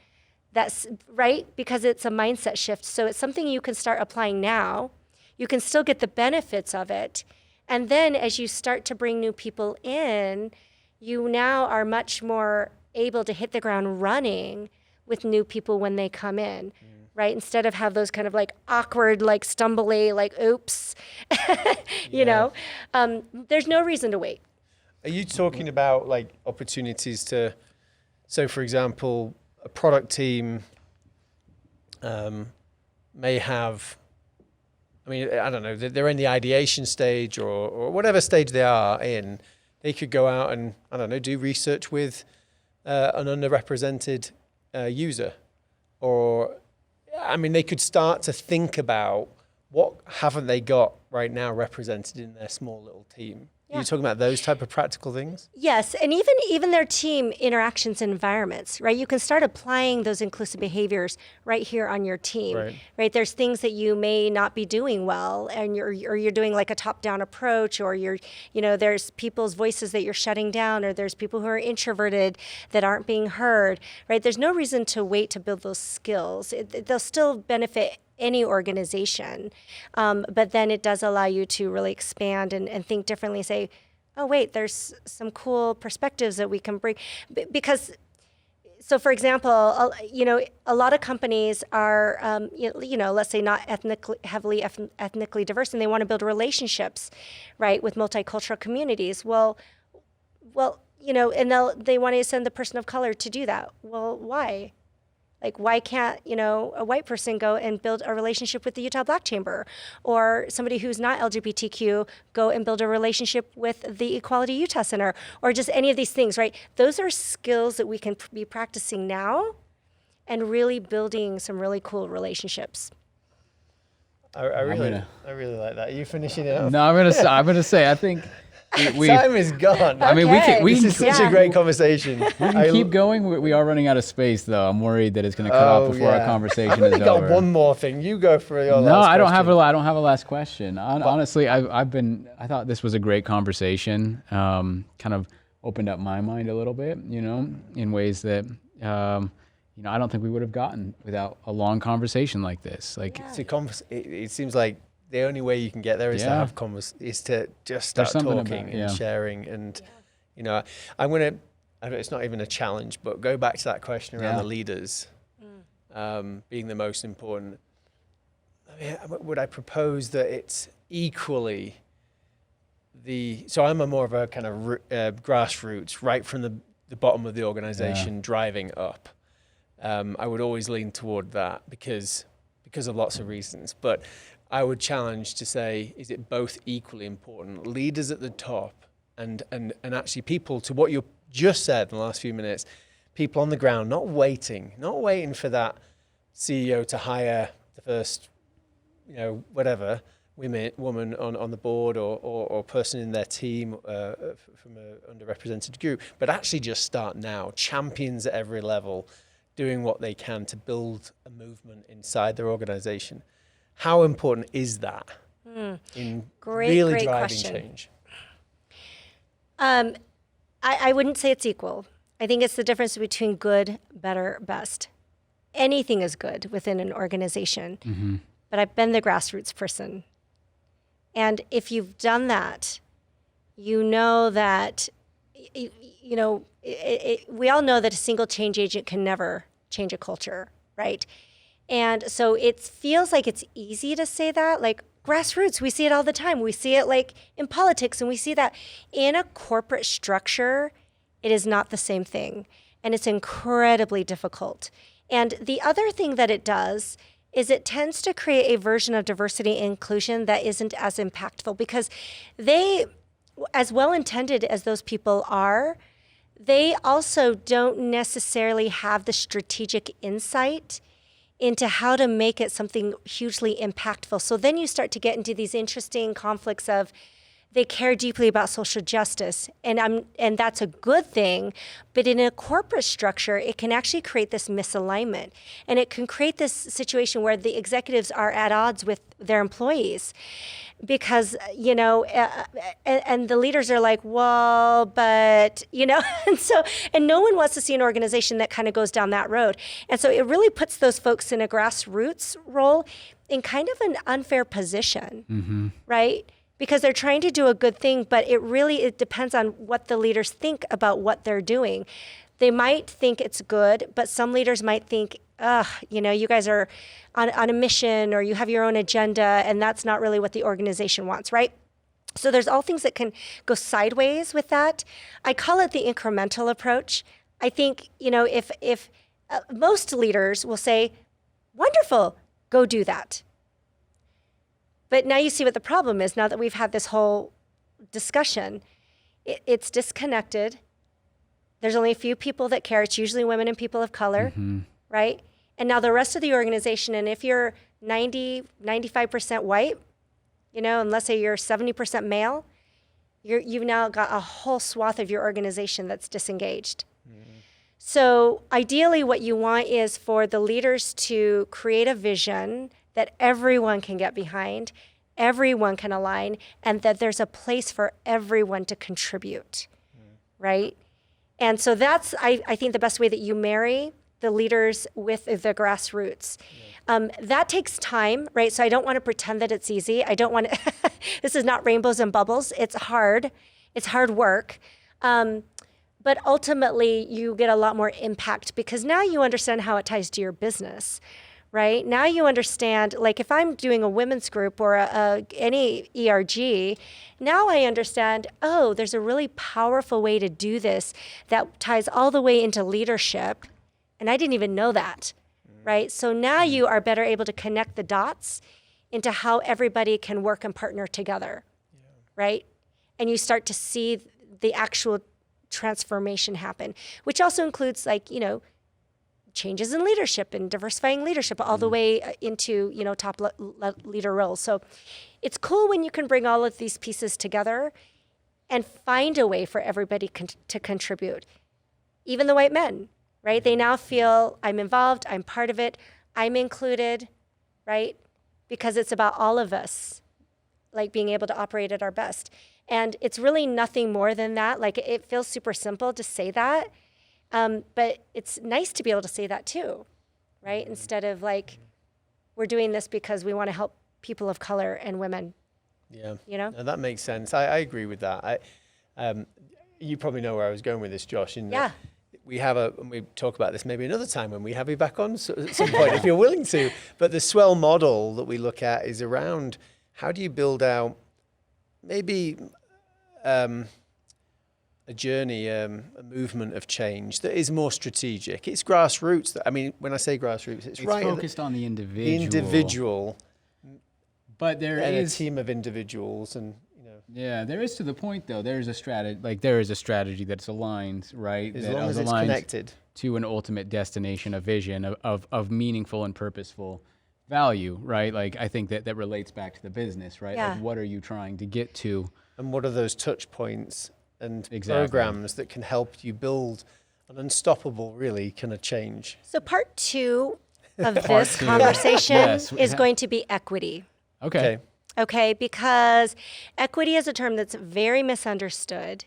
That's right, because it's a mindset shift. So it's something you can start applying now. You can still get the benefits of it. And then as you start to bring new people in, you now are much more able to hit the ground running with new people when they come in, right? Instead of have those kind of like awkward, like stumbly, like oops, there's no reason to wait. Are you talking about like opportunities to, so for example, a product team may have, I don't know, they're in the ideation stage or whatever stage they are in, they could go out and, do research with an underrepresented user. Or, they could start to think about what haven't they got right now represented in their small little team. Yeah. You're talking about those type of practical things? Yes, and even their team interactions and environments, right? You can start applying those inclusive behaviors right here on your team, right? There's things that you may not be doing well, and you're doing like a top-down approach, or there's people's voices that you're shutting down, or there's people who are introverted that aren't being heard, right? There's no reason to wait to build those skills. They'll still benefit any organization. But then it does allow you to really expand and think differently, say, oh, wait, there's some cool perspectives that we can bring. Because, so for example, a lot of companies are, let's say not heavily ethnically diverse, and they want to build relationships, right, with multicultural communities. Well, and they want to send the person of color to do that. Well, why? Like, why can't, a white person go and build a relationship with the Utah Black Chamber, or somebody who's not LGBTQ go and build a relationship with the Equality Utah Center, or just any of these things, right? Those are skills that we can be practicing now and really building some really cool relationships. I really like that. Are you finishing it up? No, I'm gonna say I think time is gone. We this is such a great conversation. We can keep going. We are running out of space, though. I'm worried that it's going to cut off before our conversation is over. I've only got one more thing. You go for your last question. No, I don't have a last question. Honestly, I thought this was a great conversation. Kind of opened up my mind a little bit, in ways that I don't think we would have gotten without a long conversation like this. Like, it seems like the only way you can get there is to have is to just start talking and sharing. And, I'm going to, it's not even a challenge, but go back to that question around the leaders being the most important. Would I propose that it's equally so I'm a more of a kind of grassroots, right from the bottom of the organization, driving up. I would always lean toward that because of lots of reasons. But I would challenge to say, is it both equally important? Leaders at the top and actually people, to what you just said in the last few minutes, people on the ground, not waiting for that CEO to hire the first, whatever, woman on the board or person in their team from an underrepresented group, but actually just start now. Champions at every level doing what they can to build a movement inside their organization. How important is that in really driving question. change? I wouldn't say it's equal. I think it's the difference between good, better, best. Anything is good within an organization, but I've been the grassroots person. And if you've done that, you know that, we all know that a single change agent can never change a culture, right? And so it feels like it's easy to say that, like grassroots, we see it all the time. We see it like in politics, and we see that in a corporate structure, it is not the same thing. And it's incredibly difficult. And the other thing that it does is it tends to create a version of diversity and inclusion that isn't as impactful, because they, as well-intended as those people are, they also don't necessarily have the strategic insight into how to make it something hugely impactful. So then you start to get into these interesting conflicts of, they care deeply about social justice, and that's a good thing, but in a corporate structure, it can actually create this misalignment, and it can create this situation where the executives are at odds with their employees, because and the leaders are like, well, but and no one wants to see an organization that kind of goes down that road, and so it really puts those folks in a grassroots role in kind of an unfair position, right? Because they're trying to do a good thing, but it depends on what the leaders think about what they're doing. They might think it's good, but some leaders might think, you guys are on a mission, or you have your own agenda, and that's not really what the organization wants, right? So there's all things that can go sideways with that. I call it the incremental approach. I think, if most leaders will say, wonderful, go do that. But now you see what the problem is. Now that we've had this whole discussion, it's disconnected. There's only a few people that care. It's usually women and people of color, right? And now the rest of the organization, and if you're 95% white, and let's say you're 70% male, you've now got a whole swath of your organization that's disengaged. So ideally what you want is for the leaders to create a vision that everyone can get behind, everyone can align, and that there's a place for everyone to contribute, right? And so that's, I think, the best way that you marry the leaders with the grassroots. That takes time, right? So I don't want to pretend that it's easy. I don't want to, this is not rainbows and bubbles. It's hard. It's hard work. But ultimately, you get a lot more impact, because now you understand how it ties to your business, right? Now you understand, like if I'm doing a women's group or any ERG, now I understand, there's a really powerful way to do this that ties all the way into leadership. And I didn't even know that, right? So now you are better able to connect the dots into how everybody can work and partner together, right? And you start to see the actual transformation happen, which also includes changes in leadership and diversifying leadership all the way into, top leader roles. So it's cool when you can bring all of these pieces together and find a way for everybody to contribute. Even the white men, right? They now feel I'm involved, I'm part of it, I'm included, right? Because it's about all of us, being able to operate at our best. And it's really nothing more than that. It feels super simple to say that. But it's nice to be able to say that too, right? Instead of we're doing this because we want to help people of color and women. Yeah. No, that makes sense. I agree with that. You probably know where I was going with this, Josh. We talk about this maybe another time when we have you back on at some point, if you're willing to. But the Swell model that we look at is around how do you build out maybe a journey, a movement of change that is more strategic. It's grassroots. I mean, when I say grassroots, it's right focused on the individual. The individual. But there and is a team of individuals, and yeah, there is, to the point though. There is a strategy. Like, there is a strategy that's aligned, right? As that long as it's connected to an ultimate destination, a vision of meaningful and purposeful value, right? Like, I think that relates back to the business, right? Yeah. Like, what are you trying to get to? And what are those touch points and programs that can help you build an unstoppable, really, kind of change? So part 2 of this conversation is going to be equity. Okay, because equity is a term that's very misunderstood.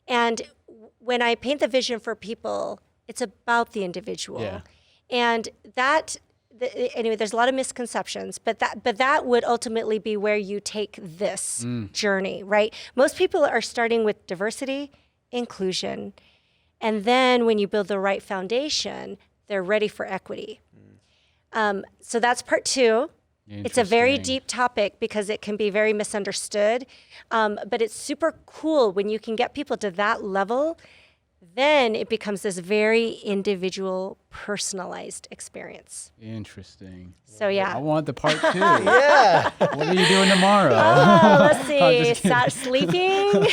And when I paint the vision for people, it's about the individual. Yeah. And anyway, there's a lot of misconceptions, but that would ultimately be where you take this journey, right? Most people are starting with diversity, inclusion, and then when you build the right foundation, they're ready for equity. So that's part 2. It's a very deep topic because it can be very misunderstood, but it's super cool when you can get people to that level. Then it becomes this very individual, personalized experience. Interesting. So yeah, I want the part 2. Yeah. What are you doing tomorrow? Let's see. Sleeping,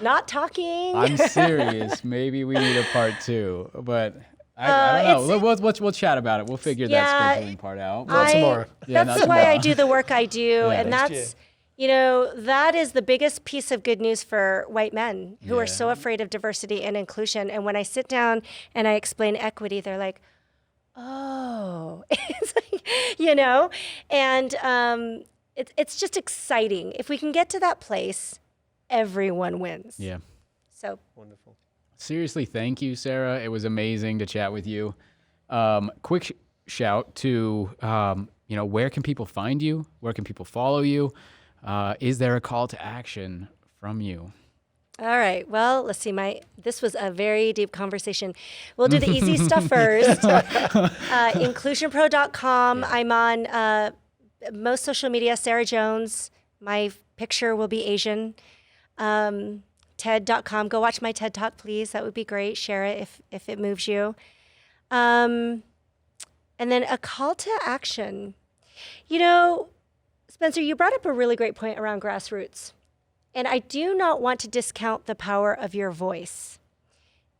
not talking. I'm serious. Maybe we need a part 2, but I don't know. We'll chat about it. We'll figure that scheduling part out. Not tomorrow. That's why I do the work I do, and next that's. That is the biggest piece of good news for white men who are so afraid of diversity and inclusion. And when I sit down and I explain equity, they're like, oh, it's like, and it's just exciting. If we can get to that place, everyone wins. Yeah. So wonderful. Seriously, thank you, Sarah. It was amazing to chat with you. Quick shout to, where can people find you? Where can people follow you? Is there a call to action from you? All right. Well, let's see. This was a very deep conversation. We'll do the easy stuff first. InclusionPro.com. I'm on most social media. Sara Jones. My picture will be Asian. TED.com. Go watch my TED Talk, please. That would be great. Share it if it moves you. And then a call to action. Spencer, you brought up a really great point around grassroots. And I do not want to discount the power of your voice.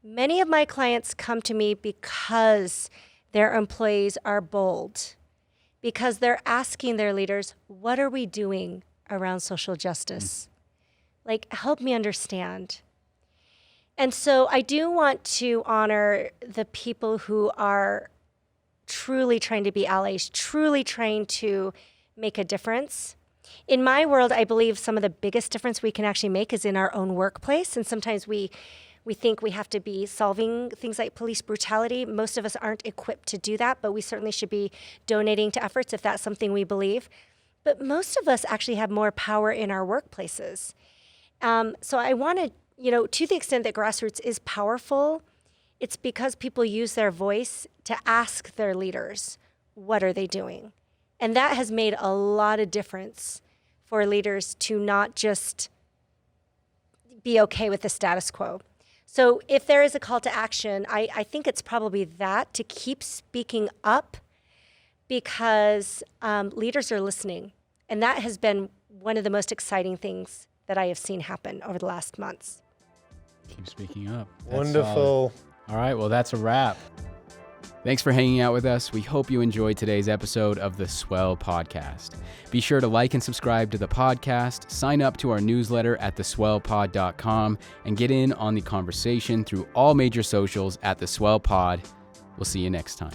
Many of my clients come to me because their employees are bold, because they're asking their leaders, what are we doing around social justice? Like, help me understand. And so I do want to honor the people who are truly trying to be allies, truly trying to make a difference. In my world, I believe some of the biggest difference we can actually make is in our own workplace. And sometimes we think we have to be solving things like police brutality. Most of us aren't equipped to do that, but we certainly should be donating to efforts if that's something we believe. But most of us actually have more power in our workplaces. So I want to, to the extent that grassroots is powerful, it's because people use their voice to ask their leaders, what are they doing? And that has made a lot of difference for leaders to not just be okay with the status quo. So if there is a call to action, I think it's probably that, to keep speaking up, because leaders are listening. And that has been one of the most exciting things that I have seen happen over the last months. Keep speaking up. Wonderful. All right, well, that's a wrap. Thanks for hanging out with us. We hope you enjoyed today's episode of the Swell podcast. Be sure to like and subscribe to the podcast, sign up to our newsletter at theswellpod.com, and get in on the conversation through all major socials at the Swell Pod. We'll see you next time.